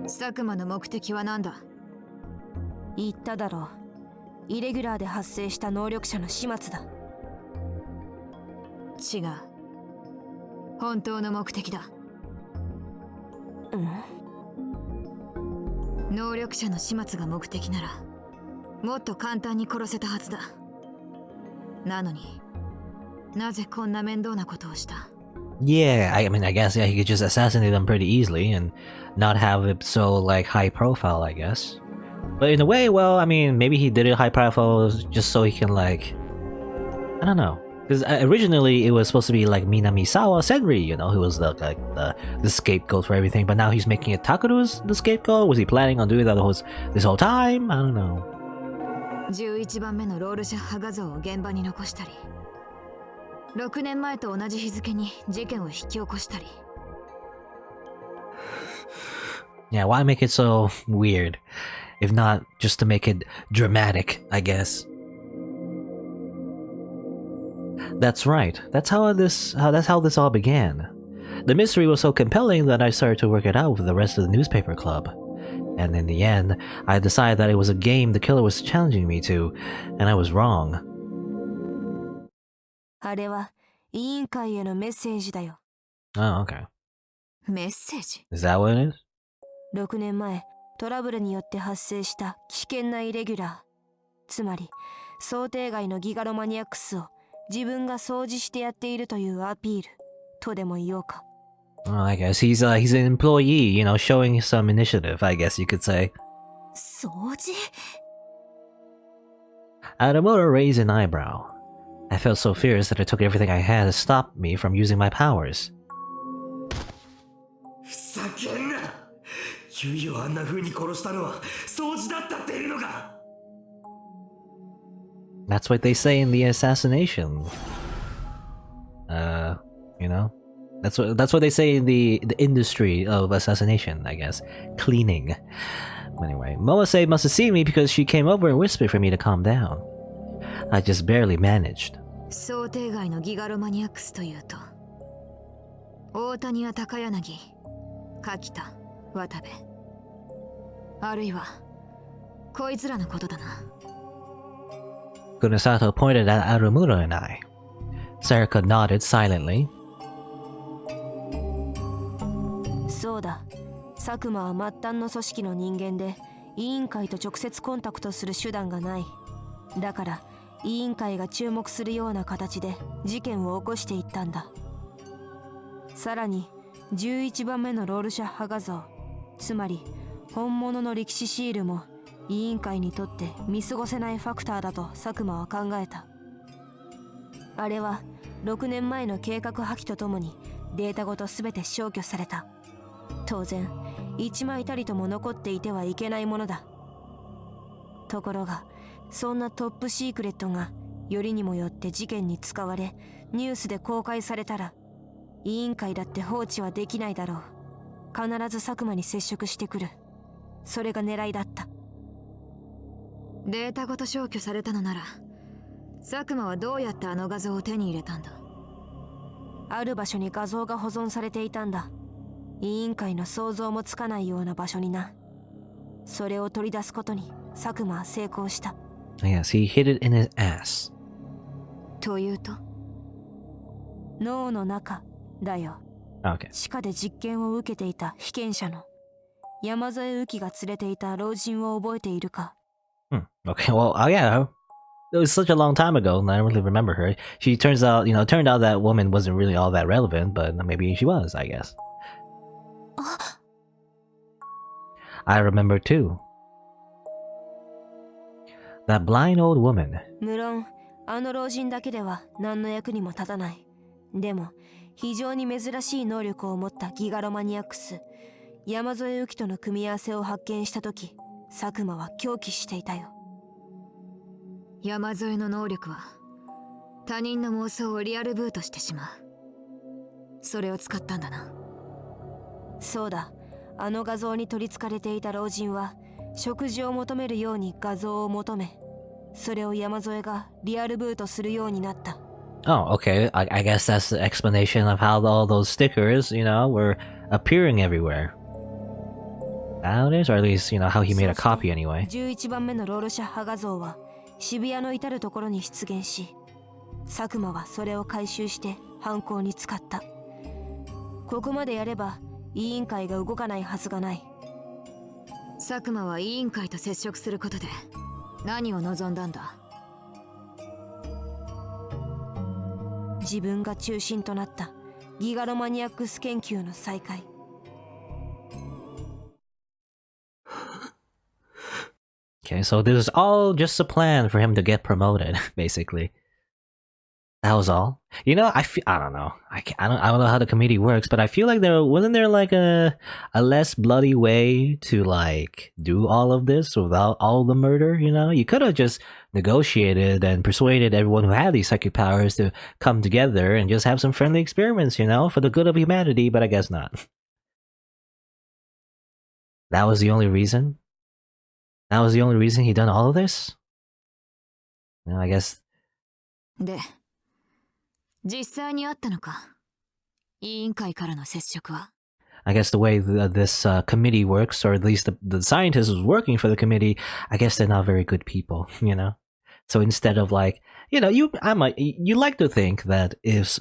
佐久間の目的は何だ？言っただろう。イレギュラーで発生した能力者の始末だ。違う。本当の目的だ。能力者の始末が目的ならもっと簡単に殺せたはずだ。なのになぜこんな面倒なことをした？ Yeah, I mean, I guess yeah, he could just assassinate them pretty easily and not have it so like high profile, I guess. But in a way, well, I mean, maybe he did it high profile just so he can like, I don't know, because originally it was supposed to be like Minamisawa Senri, you know, who was the like the scapegoat for everything. But now he's making it Takeru's the scapegoat. Was he planning on doing that this whole time? I don't know. 11番目のロールシャッハ画像を現場に残したり、6年前と同じ日付に事件を引き起こしたり。Yeah, why make it so weird? If not just to make it dramatic, I guess. That's right. That's how this all began. The mystery was so compelling that I started to work it out with the rest of the newspaper club. And in the end, I decided that it was a game the killer was challenging me to, and I was wrong. あれは委員会へのメッセージだよ。 Oh, okay. メッセージ？ Is that what it is? 6年前、トラブルによって発生した危険なイレギュラー。つまり、想定外のギガロマニアックスを自分が掃除してやっているというアピールとでも言おうか。Well, I guess he's an employee, you know, showing some initiative, I guess you could say. 掃除？ Adamoto raised an eyebrow. I felt so fierce that it took everything I had to stop me from using my powers. ふざけんな。ユイをあんな風に殺したのは掃除だったっていうのか。 That's what they say in the assassination. You know? That's what they say in the industry of assassination, I guess. Cleaning. Anyway, Moase must have seen me because she came over and whispered for me to calm down. I just barely managed. 想定外のギガロマニアックスというと、大谷や高柳、柿田、渡部、あるいはこいつらのことだな。Kunosato pointed at Arumuro and I. Sarika nodded silently. そうだ。佐久間は末端の組織の人間で、委員会と直接コンタクトする手段がない。だから、委員会が注目するような形で事件を起こしていったんだ。さらに、11番目のロールシャッハ画像、つまり本物の歴史シールも委員会にとって見過ごせないファクターだと佐久間は考えた。あれは6年前の計画破棄とともにデータごと全て消去された。当然1枚たりとも残っていてはいけないものだ。ところがそんなトップシークレットがよりにもよって事件に使われニュースで公開されたら委員会だって放置はできないだろう。必ず佐久間に接触してくる。それが狙いだった。データごと消去されたのなら、佐久間はどうやってあの画像を手に入れたんだ？ある場所に画像が保存されていたんだ。委員会の想像もつかないような場所にな。それを取り出すことに佐久間は成功した。Yes, he hid it in his ass. というと？脳の中だよ。Okay. 地下で実験を受けていた被験者の山添右紀が連れていた老人を覚えているか？ Okay, well, yeah. It was such a long time ago, and I don't really remember her. Turned out that woman wasn't really all that relevant, but maybe she was, I guess. I remember too. That blind old woman. 無論、あの老人だけでは何の役にも立たない。でも、非常に珍しい能力を持ったギガロマニアックス、山添右紀との組み合わせを発見したとき、佐久間は狂気していたよ。山添の能力は他人の妄想をリアルブートしてしまう。それを使ったんだな。そうだ。あの画像に取り憑かれていた老人は食事を求めるように画像を求め、それを山添がリアルブートするようになった。Oh, okay. I guess that's the explanation of how all those stickers, were appearing everywhere. That is, or at least, how he made a copy anyway. 11番目のロールシャッハ画像は渋谷の至るところに出現し、佐久間はそれを回収して犯行に使った。ここまでやれば委員会が動かないはずがない。佐久間は委員会と接触することで何を望んだんだ？自分が中心となったギガロマニアックス研究の再開。Okay, so this is all just a plan for him to get promoted, basically. That was all. You know, I don't know. I don't know how the committee works, but I feel like there wasn't there like a less bloody way to like do all of this without all the murder. You know, you could have just negotiated and persuaded everyone who had these psychic powers to come together and just have some friendly experiments. You know, for the good of humanity. But I guess not. That was the only reason. That was the only reason he done all of this. You know, I guess. で、実際にあったのか、委員会からの接触は。I guess the way this committee works, or at least the scientist who's working for the committee, I guess they're not very good people, you know? So instead of like, you know, you like to think that if,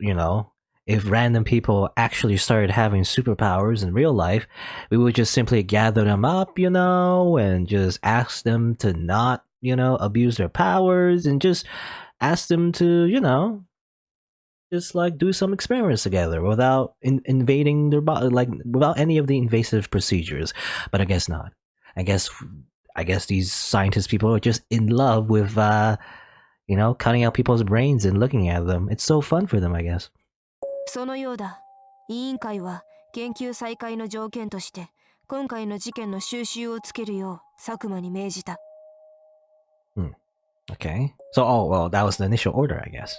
you know, if random people actually started having superpowers in real life, we would just simply gather them up, you know, and just ask them to not, you know, abuse their powers and just ask them to, you know, just like do some experiments together without invading their body, like without any of the invasive procedures. But I guess not. I guess these scientist people are just in love with, you know, cutting out people's brains and looking at them. It's so fun for them, I guess. そのようだ。委員会は研究再開の条件として今回の事件の収拾をつけるよう佐久間に命じた。Okay. So, oh, well, that was the initial order, I guess.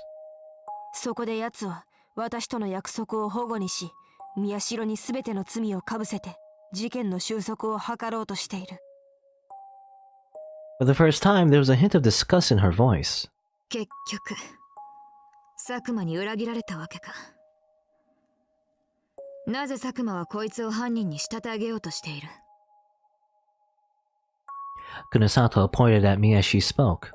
そこで奴は私との約束を反故にし、宮代に全ての罪をかぶせて事件の収束を図ろうとしている。For the first time, there was a hint of disgust in her voice. 結局、佐久間に裏切られたわけか。なぜ佐久間はこいつを犯人に仕立て上げようとしている？ Kunosato pointed at me as she spoke.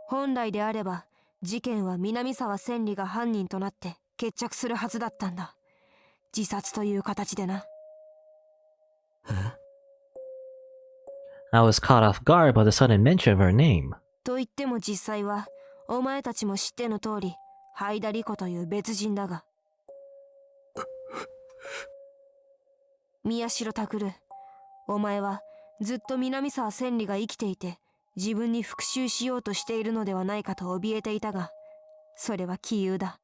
本来であれば、事件は南沢千里が犯人となって決着するはずだったんだ。自殺という形でな。I was caught off guard by the sudden mention of her name. と言っても実際は、お前たちも知っての通り、灰田理子という別人だが。宮代拓、お前はずっと南沢千里が生きていて自分に復讐しようとしているのではないかと怯えていたが、それは杞憂だ。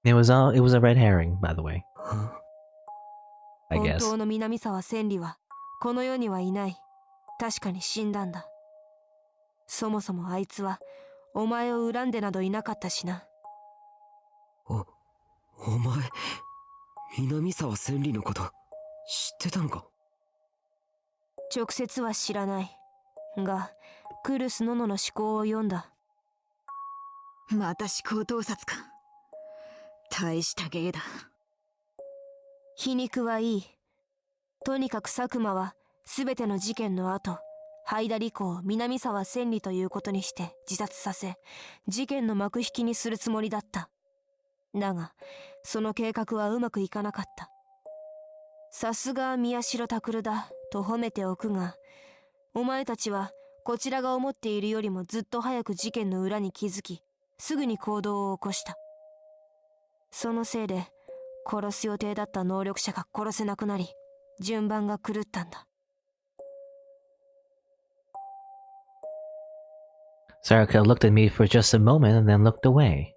It was a red herring, by the way. I 本 guess. 当の南沢千里はこの世にはいない。確かに死んだんだ。そもそもあいつはお前を恨んでなどいなかったしな。お前、南沢千里のこと知ってたのか？直接は知らないが、クルス・ノノの思考を読んだ。また思考盗撮か。大した芸だ。皮肉はいい。とにかく佐久間は全ての事件の後、灰田理子を南沢千里ということにして自殺させ、事件の幕引きにするつもりだった。だが、その計画はうまくいかなかった。さすが宮代拓だと褒めておくが、お前たちはこちらが思っているよりもずっと早く事件の裏に気づき、すぐに行動を起こした。そのせいで殺す予定だった能力者が殺せなくなり、順番が狂ったんだ。Sarika looked at me for just a moment and then looked away.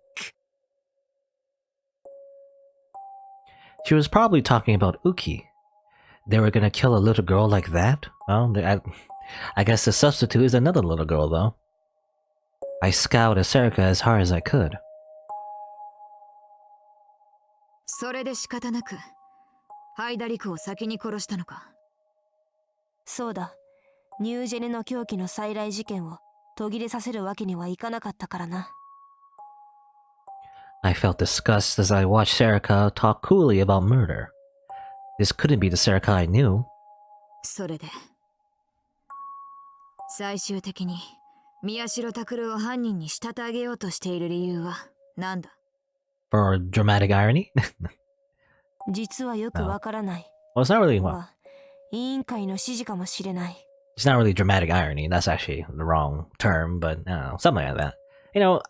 She was probably talking about Uki. They were gonna kill a little girl like that? Well, I guess the substitute is another little girl, though. I scowled at Sarika as hard as I could. それで仕方なく、灰田陸を先に殺したのか。そうだ。ニュージェネの狂気の再来事件を途切れさせるわけにはいかなかったからな。I felt disgust as I watched Sarika talk coolly about murder. This couldn't be the Sarika I knew. それで、最終的に宮代拓を犯人に仕立て上げようとしている理由は何だ？ For dramatic irony? 実はよくわからない。Well, it's not really, well, 委員会の指示かもしれない。it's not really dramatic irony. That's actually the wrong term, but something like that.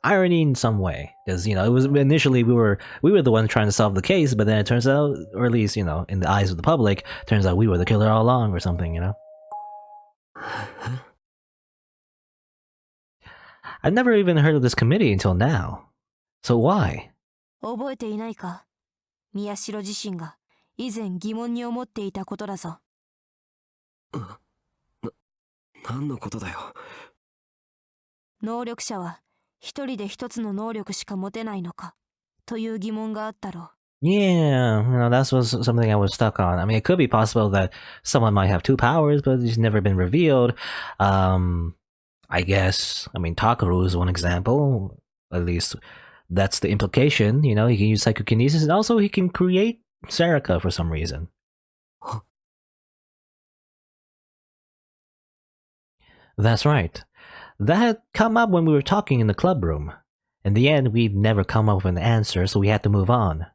irony in some way. Because, it was initially we were the ones trying to solve the case, but then it turns out, or at least, in the eyes of the public, turns out we were the killer all along or something, I've never even heard of this committee until now. So why? 覚えていないか？宮代自身が以前疑問に思っていたことだぞ。何のことだよ。能力者は一人で一つの能力しか持てないのかという疑問があったろう。Yeah, that was something I was stuck on. I mean, it could be possible that someone might have 2 powers, but it's never been revealed. I guess, Takaru is one example. At least that's the implication. He can use psychokinesis, and also he can create Serika for some reason. Huh? That's right. That had come up when we were talking in the club room. In the end, we'd never come up with an answer, so we had to move on.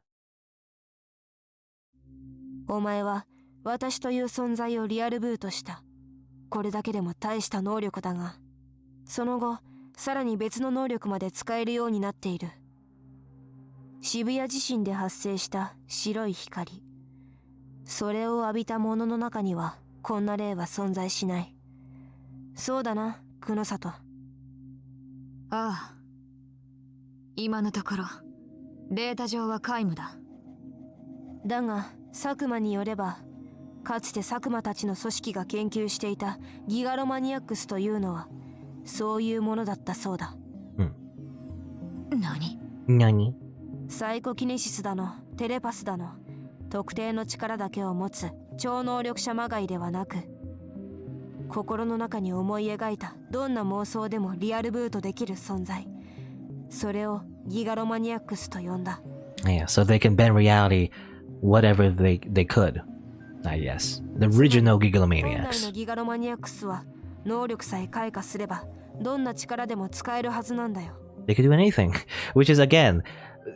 お前は私という存在をリアルブートした。これだけでも大した能力だが、その後、さらに別の能力まで使えるようになっている。渋谷地震で発生した白い光。それを浴びたものの中にはこんな例は存在しない。そうだな、クノサト。ああ。今のところ、データ上は皆無だ。だが、佐久間によれば、かつて佐久間たちの組織が研究していたギガロマニアックスというのは、そういうものだったそうだ。何？サイコキネシスだの、テレパスだの、特定の力だけを持つ超能力者まがいではなく、心の中に思い描いたどんな妄想でもリアルブートできる存在。それをギガロマニアックスと呼んだ。Yeah, so they can bend reality whatever they could, I guess. The original 本来 Gigalomaniacs. のギガロマニアックスは能力さえ開花すればどんな力でも使えるはずなんだよ。They could do anything, which is again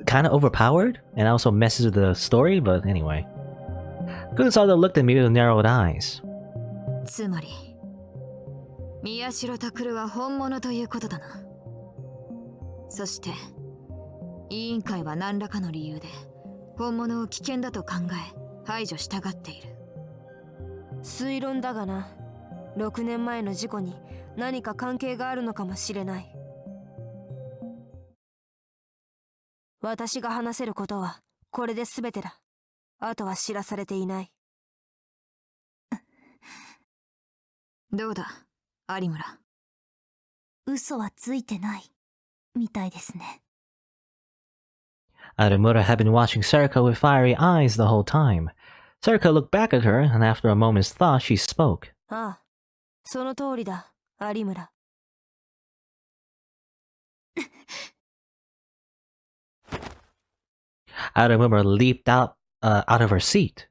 kind of overpowered and also messes with the story, but anyway. Kunosato looked at me with narrowed eyes. つまり、宮代拓は本物ということだな。そして、委員会は何らかの理由で本物を危険だと考え排除したがっている。推論だがな、6年前の事故に何か関係があるのかもしれない。私が話せることはこれで全てだ。あとは知らされていない。どうだ、有村。嘘はついてないみたいですね。Aremura had been watching Serika with fiery eyes the whole time. Serika looked back at her, and after a moment's thought, she spoke. ああ、その通りだ、有村。Aremura leaped out of her seat.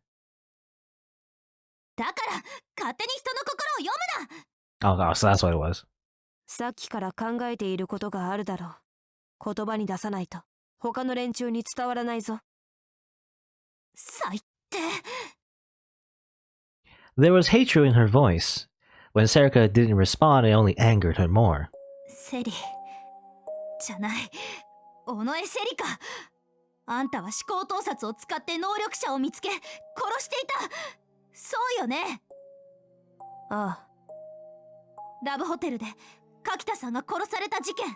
だから勝手に人の心を読むな。 Oh, so that's what it was. さっきから考えていることがあるだろう。言葉に出さないと他の連中に伝わらないぞ。最低。 There was hatred in her voice. When Serika didn't respond, it only angered her more. セリじゃない、尾上セリか。あんたは思考盗撮を使って能力者を見つけ殺していた。そうよね。ああ。ラブホテルで柿田さんが殺された事件、ど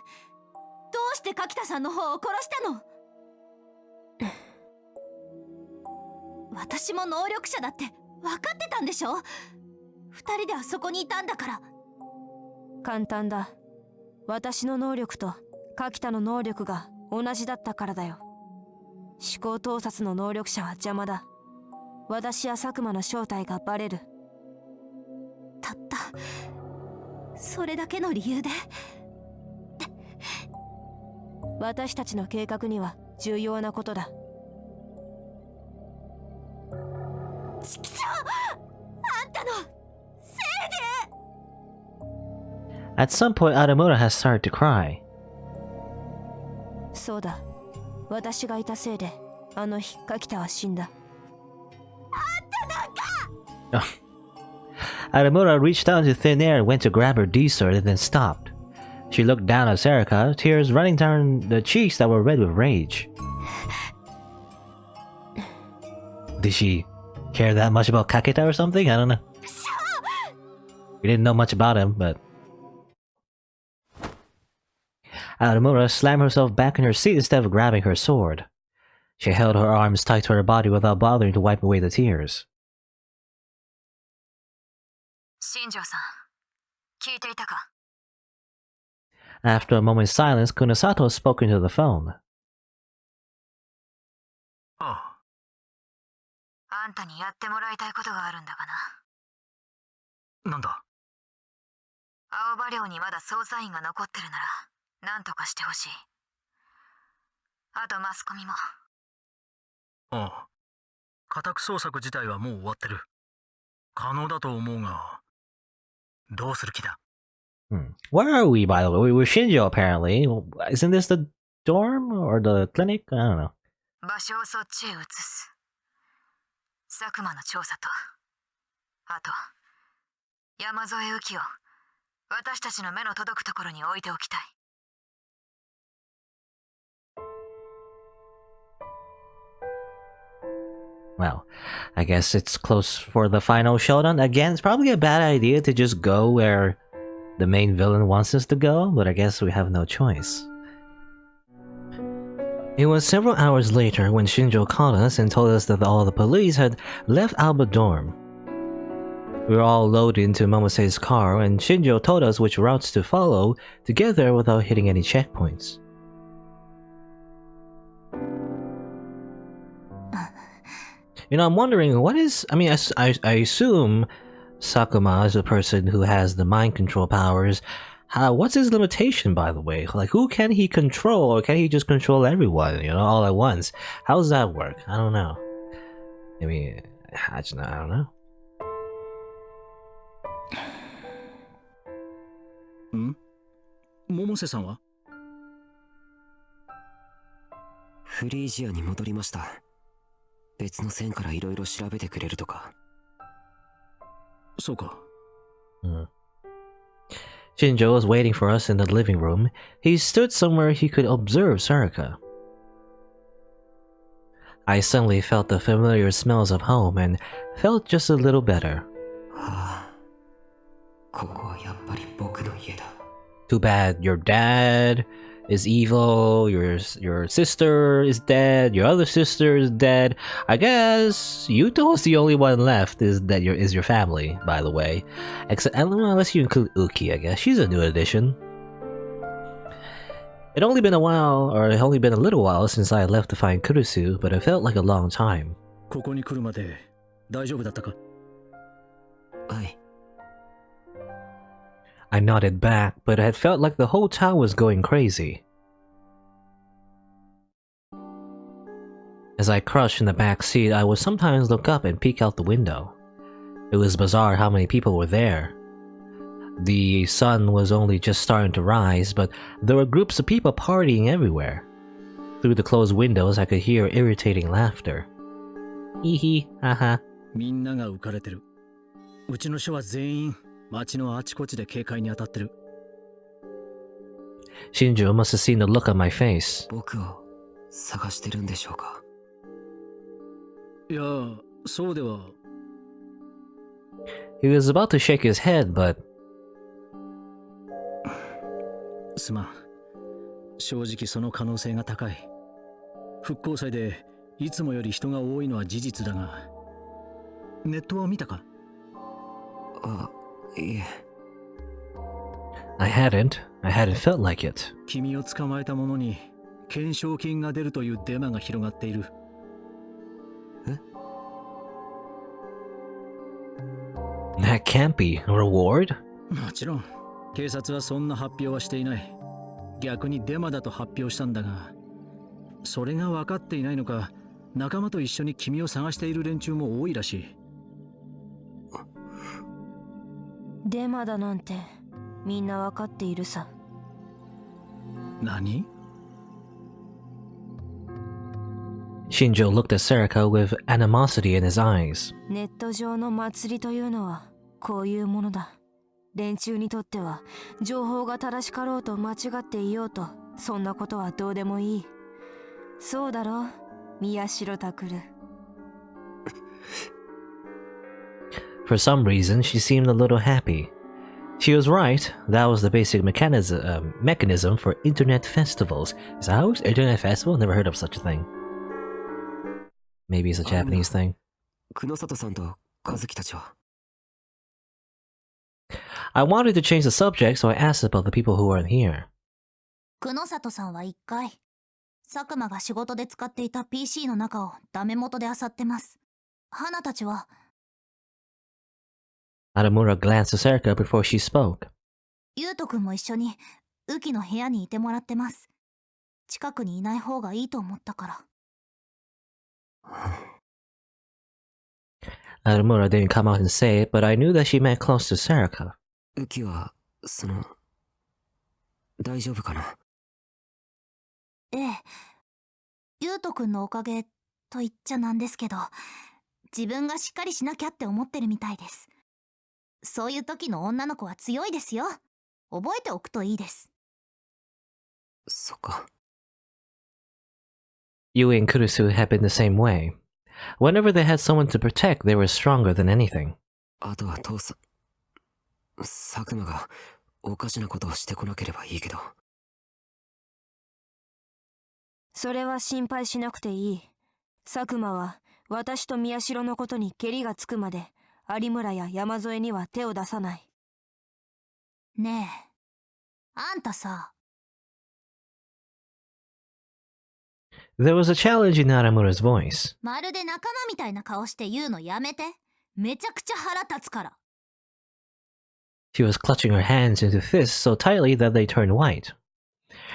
うして柿田さんの方を殺したの？私も能力者だって分かってたんでしょ？二人であそこにいたんだから。簡単だ。私の能力と柿田の能力が同じだったからだよ。思考盗撮の能力者は邪魔だ。私や佐久間の正体がバレる。たったそれだけの理由で？私たちの計画には重要なことだ。ちきしょう！あんたのせいで！ At some point, Aremura has started to cry. そうだ。私がいたせいで、あの日、柿田は死んだ。あんたなんか！ Aremura reached out into thin air and went to grab her D-sword and then stopped. She looked down at Serika, tears running down the cheeks that were red with rage. Did she care that much about Kakita or something? I don't know. We didn't know much about him, but... Aramura slammed herself back in her seat instead of grabbing her sword. She held her arms tight to her body without bothering to wipe away the tears. 新庄さん、聞いていたか? After a moment's silence, Kunosato spoke into the phone. ああんたにやってもらいたいことがあるんだがな。なんだ？青葉寮にまだ捜査員が残ってるなら、なんとかしてほしい。あとマスコミも。ああ。家宅捜索自体はもう終わってる。可能だと思うが、どうする気だ? Where are we, by the way? We're Shinjo, apparently. Isn't this the dorm or the clinic? I don't know. 場所をそっちへ移す。佐久間の調査と、あと、山添右京を私たちの目の届くところに置いておきたい。Well, I guess it's close for the final showdown. Again, it's probably a bad idea to just go where the main villain wants us to go, but I guess we have no choice. It was several hours later when Shinjo called us and told us that all the police had left Alba Dorm. We were all loaded into Momose's car, and Shinjo told us which routes to follow to get there without hitting any checkpoints. You know, I'm wondering, what is... I mean, I assume Sakuma is a person who has the mind control powers. What's his limitation, by the way? Like, who can he control, or can he just control everyone, you know, all at once? How does that work? I don't know. I mean, I don't know. 百瀬さんは？フリージアに戻りました。別の線からいろいろ調べてくれるとか。そうか。Shinjo was waiting for us in the living room. He stood somewhere he could observe Sarika. I suddenly felt the familiar smells of home and felt just a little better. はあ、ここはやっぱり僕の家だ。Too bad your dad is evil, your sister is dead, your other sister is dead. I guess Yuto is the only one left is your family, by the way. Except unless you include Uki, I guess. She's a new addition. It only been a little while since I left to find Kurusu, but it felt like a long time. ここに来るまで大丈夫だったか？はい。I nodded back, but it had felt like the whole town was going crazy. As I crouched in the back seat, I would sometimes look up and peek out the window. It was bizarre how many people were there. The sun was only just starting to rise, but there were groups of people partying everywhere. Through the closed windows, I could hear irritating laughter. Hee hee, haha. みんなが浮かれてる。うちの署は全員街のあちこちで警戒に当たってる。Shinjo must have seen the look on my face. 僕を探してるんでしょうか？いや、そうでは。He was about to shake his head, but... すまん。正直その可能性が高い。復興祭でいつもより人が多いのは事実だが、ネットは見たか？あ、いえ。I hadn't felt like it. 君を捕まえた者に懸賞金が出るというデマが広がっている。え？ That can't be a reward? もちろん、警察はそんな発表はしていない。逆にデマだと発表したんだが、それが分かっていないのか、仲間と一緒に君を探している連中も多いらしい。デマだなんてみんな分かっているさ。何？ Shinjo looked at Sarika with animosity in his eyes. ネット上の祭りというのはこういうものだ。連中にとっては情報が正しかろうと間違っていようと、そんなことはどうでもいい。そうだろう、宮代拓。 For some reason, she seemed a little happy. She was right. That was the basic mechanism for internet festivals. Is that how it's internet festival? Never heard of such a thing. Maybe it's a Japanese thing. 久野里さんと和樹たちは I wanted to change the subject, so I asked about the people who weren't here. 久野里さんは一回佐久間が仕事で使っていた PC の中をダメ元で漁ってます。花たちは Naramura glanced at Serika before she spoke. 優斗くんも一緒に雨季の部屋にいてもらってます。近くにいない方がいいと思ったから。Naramura didn't come out and say it, but I knew that she meant close to Serika. 雨季は大丈夫かな。ええ、優斗くんのおかげと言っちゃなんですけど、自分がしっかりしなきゃって思ってるみたいです。そういう時の女の子は強いですよ。覚えておくといいです。そっか。Yui and Kurusu had been the same way. Whenever they had someone to protect, they were stronger than anything. あとは父さん、佐久間がおかしなことをしてこなければいいけど。それは心配しなくていい。佐久間は私と宮代のことにケリがつくまで有村や山添には手を出さない。ねえ、あんたさ。There was a challenge in Naramura's voice. まるで仲間みたいな顔して言うのやめて。めちゃくちゃ腹立つから。She was clutching her hands into fists so tightly that they turned white.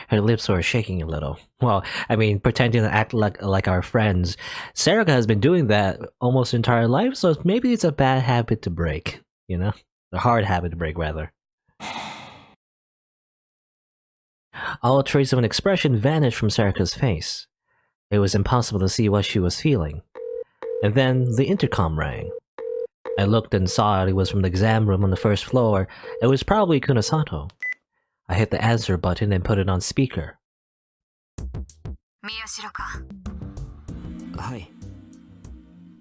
Her lips were shaking a little. Well, I mean, pretending to act like our friends. Serika has been doing that almost her entire life, so maybe it's a bad habit to break, you know? A hard habit to break, rather. All trace of an expression vanished from Serika's face. It was impossible to see what she was feeling. And then the intercom rang. I looked and saw it was from the exam room on the first floor. It was probably Kunosato. I hit the answer button and put it on speaker. 宮代か。はい。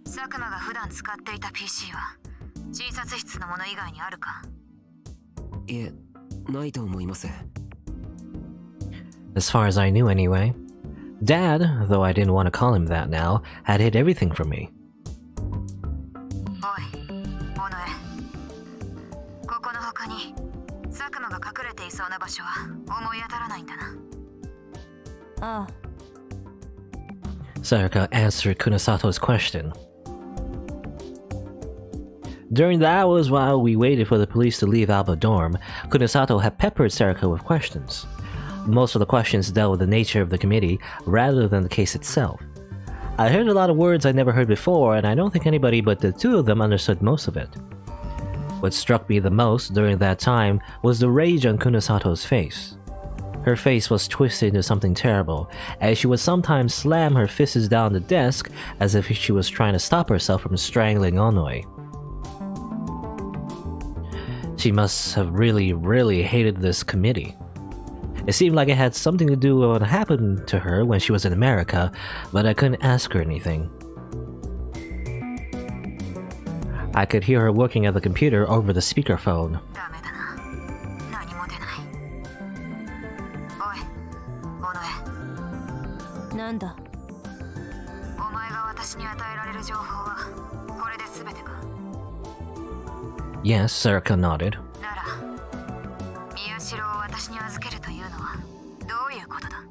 佐久間が普段使っていた PC は診察室のもの以外にあるか。いえ、ないと思います。As far as I knew anyway. Dad, though I didn't want to call him that now, had hid everything from me. おい、尾上。ここの他に佐久間が隠れていそうな場所は思い当たらないんだな。ああ。Serika answered Kunosato's question. During the hours while we waited for the police to leave Alba Dorm, Kunosato had peppered Serika with questions. Most of the questions dealt with the nature of the committee rather than the case itself. I heard a lot of words I'd never heard before, and I don't think anybody but the two of them understood most of it. What struck me the most during that time was the rage on Kunosato's face. Her face was twisted into something terrible, as she would sometimes slam her fists down the desk as if she was trying to stop herself from strangling Onoi. She must have really hated this committee. It seemed like it had something to do with what happened to her when she was in America, but I couldn't ask her anything. I could hear her working at the computer over the speakerphone. ダメだな。何も出ない。おい、尾上。なんだ。お前が私に与えられる情報はこれで全てか。Yes, Serika nodded. なら、宮代を私に預けるというのはどういうことだ。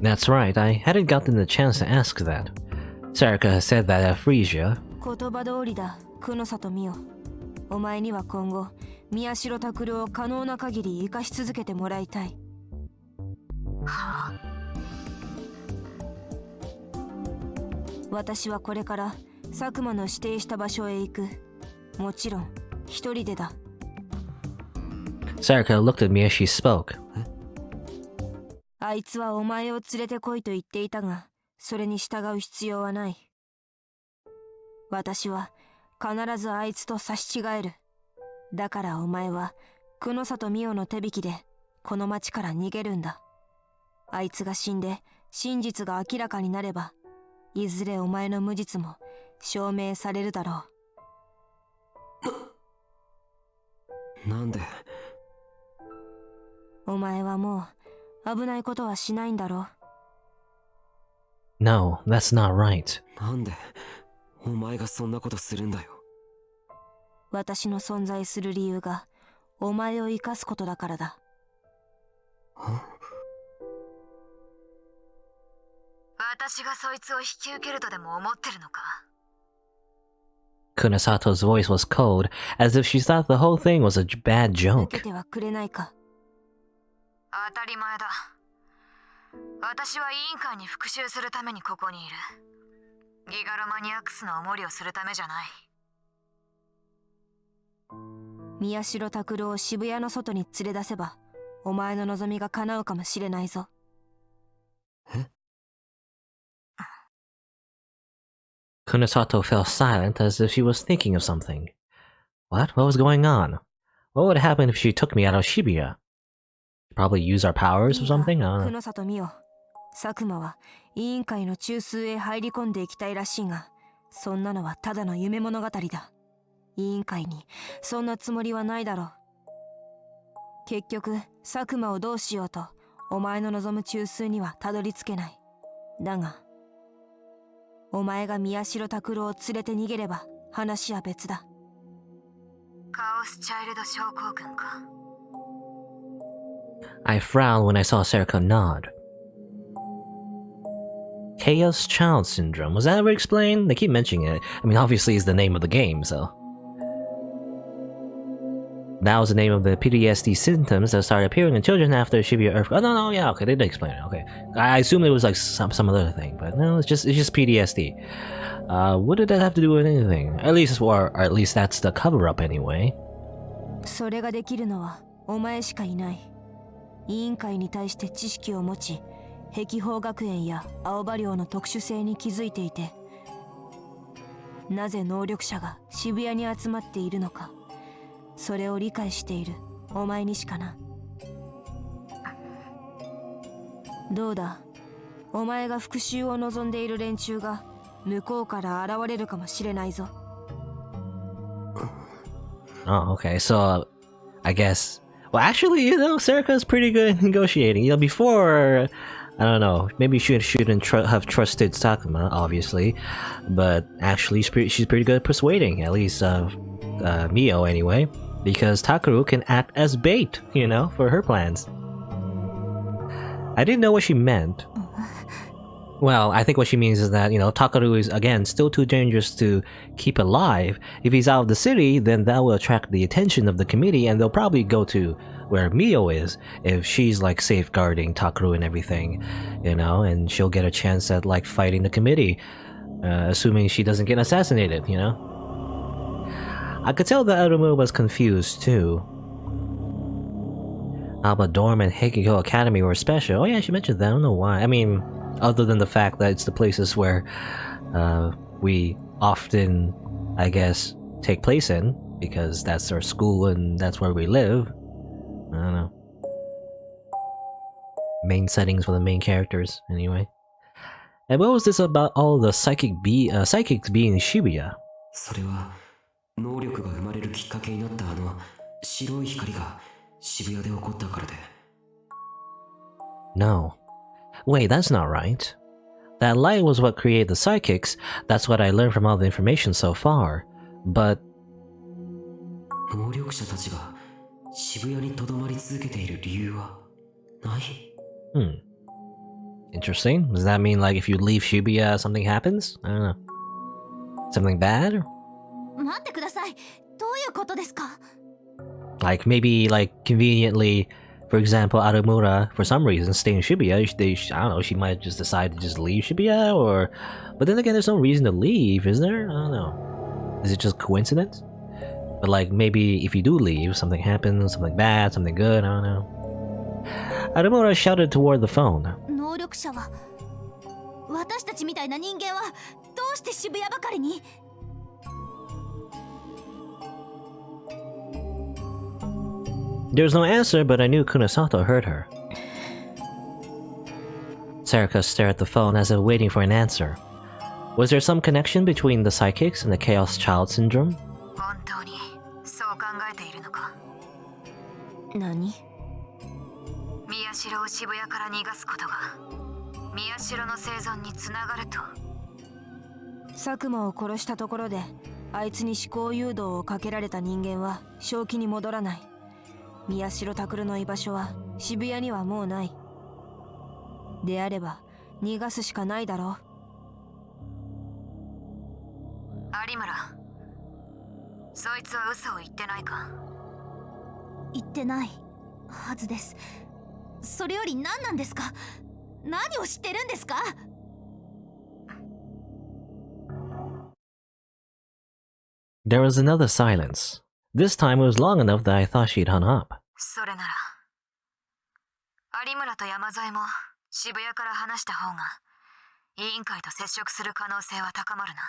That's right, I hadn't gotten the chance to ask that. Serika has said that at Frisia. 言葉通りだ、久里美代。お前には今後、宮代拓を可能な限り生かし続けてもらいたい。はあ、私はこれから佐久間の指定した場所へ行く。もちろん、一人でだ。Serika looked at me as she spoke. あいつはお前を連れてこいと言っていたが、それに従う必要はない。私は必ずあいつと差し違える。だからお前は久里美代の手引きでこの町から逃げるんだ。あいつが死んで真実が明らかになれば、いずれお前の無実も証明されるだろう。なんで？お前はもう危ないことはしないんだろ。No, that's not right. なんでお前がそんなことするんだよ。私の存在する理由がお前を生かすことだからだ。私がそいつを引き受けるとでも思ってるのか？ Kunosato's voice was cold, as if she thought the whole thing was a bad 受 joke. けてはくれないか。当たり前だ。私は委員会に復讐するためにここにいる。ギガロマニアックスのお守りをするためじゃない。宮代拓郎を渋谷の外に連れ出せば、お前の望みが叶うかもしれないぞ。え？ Kunosato fell silent as if she was thinking of something. What? What was going on? What would happen if she took me out of Shibuya? Probably use our powers or something? I don't know. 久里美代、佐久間は委員会の中枢へ入り込んでいきたいらしいが、そんなのはただの夢物語だ。委員会にそんなつもりはないだろう。結局佐久間をどうしようとお前の望む中枢にはたどり着けない。だがお前が宮代拓郎を連れて逃げれば話は別だ。カオスチャイルド症候群か。I frowned when I saw Serika nod. Chaos Child Syndrome. Was that ever explained? They keep mentioning it. I mean, obviously it's the name of the game, so... That was the name of the PTSD symptoms that started appearing in children after Shibuya earthquake. Oh, no, yeah, okay, they did explain it, okay. I assumed it was like some other thing, but no, it's just PTSD. What did that have to do with anything? At least that's the cover-up anyway. それができるのはお前しかいない。委員会に対して知識を持ち、碧峰学園や青葉寮の特殊性に気づいていて、なぜ能力者が渋谷に集まっているのか、それを理解しているお前にしかな。どうだ、お前が復讐を望んでいる連中が向こうから現れるかもしれないぞ。Oh, okay, so I guess... Well, actually, Serika's pretty good at negotiating. Before... I don't know, maybe she shouldn't have trusted Sakuma, obviously. But actually, she's pretty good at persuading, at least Mio anyway. Because Takeru can act as bait, for her plans. I didn't know what she meant. Well, I think what she means is that, Takeru is, again, still too dangerous to keep alive. If he's out of the city, then that will attract the attention of the committee, and they'll probably go to where Mio is, if she's, safeguarding Takeru and everything, and she'll get a chance at, fighting the committee, assuming she doesn't get assassinated, I could tell that Arumu was confused, too. Alba Dorm and Heikiko Academy were special. Oh yeah, she mentioned that, I don't know why. I mean... Other than the fact that it's the places where we often, I guess, take place in, because that's our school and that's where we live. I don't know. Main settings for the main characters, anyway. And what was this about all the psychics being Shibuya? それは能力が生まれるきっかけになった白い光が渋谷で起こったからで。No. Wait, that's not right. That light was what created the psychics. That's what I learned from all the information so far. But... 能力者たちが渋谷に留まり続けている理由はない？ Interesting. Does that mean, if you leave Shibuya, something happens? I don't know. Something bad? 待ってください。どういうことですか？ Maybe, conveniently... For example, Arumura, for some reason, stay in Shibuya. I don't know, she might just decide to just leave Shibuya, or... But then again, there's no reason to leave, is there? I don't know. Is it just coincidence? But maybe if you do leave, something happens, something bad, something good, I don't know. Arumura shouted toward the phone. 能力者は私たちみたいな人間はどうして渋谷ばかりに？ There was no answer, but I knew Kunosato heard her. Sarika stared at the phone as if waiting for an answer. Was there some connection between the psychics and the Chaos Child Syndrome? 本当にそう考えているのか。何？宮代を渋谷から逃がすことが宮代の生存につながると。佐久間を殺したところであいつに思考誘導をかけられた人間は正気に戻らない。宮代拓の居場所は渋谷にはもうない。であれば逃がすしかないだろう。有村、そいつは嘘を言ってないか。言ってないはずです。それより何なんですか？何を知ってるんですか？ There was another silence. This time it was long enough that I thought she'd hung up. それなら有村と山添も渋谷から話した方が委員会と接触する可能性は高まるな。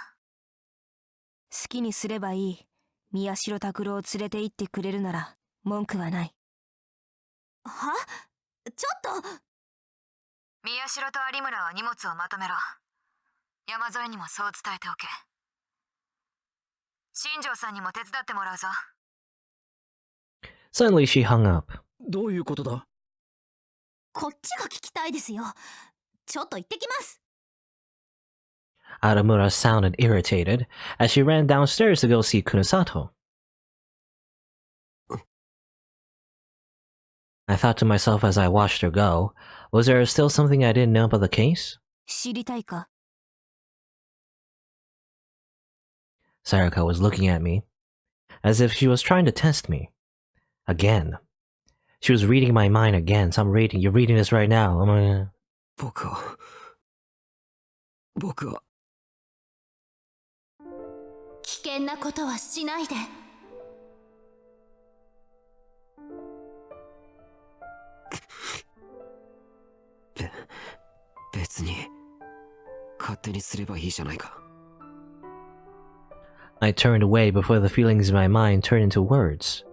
好きにすればいい。宮代拓郎を連れて行ってくれるなら文句はない。は？ちょっと。宮代と有村は荷物をまとめろ。山添にもそう伝えておけ。新庄さんにも手伝ってもらうぞ。Suddenly she hung up. どういうことだ？こっちが聞きたいですよ。ちょっと行ってきます。Aramura sounded irritated as she ran downstairs to go see Kunosato. I thought to myself as I watched her go, was there still something I didn't know about the case? 知りたいか？ Sarika was looking at me, as if she was trying to test me. Again. She was reading my mind again, so you're reading this right now. 僕は危険なことはしないで。別に勝手にすればいいじゃないか。I turned away before the feelings in my mind turned into words.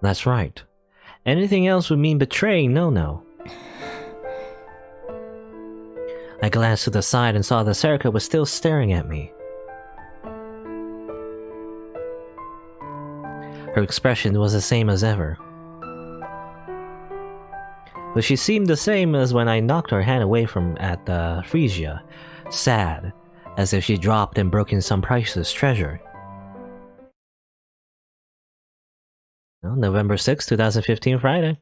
That's right. Anything else would mean betraying No-No. I glanced to the side and saw that Sarika was still staring at me. Her expression was the same as ever. But she seemed the same as when I knocked her hand away from at the Frisia, sad, as if she dropped and broken some priceless treasure. November 6, 2015, Friday.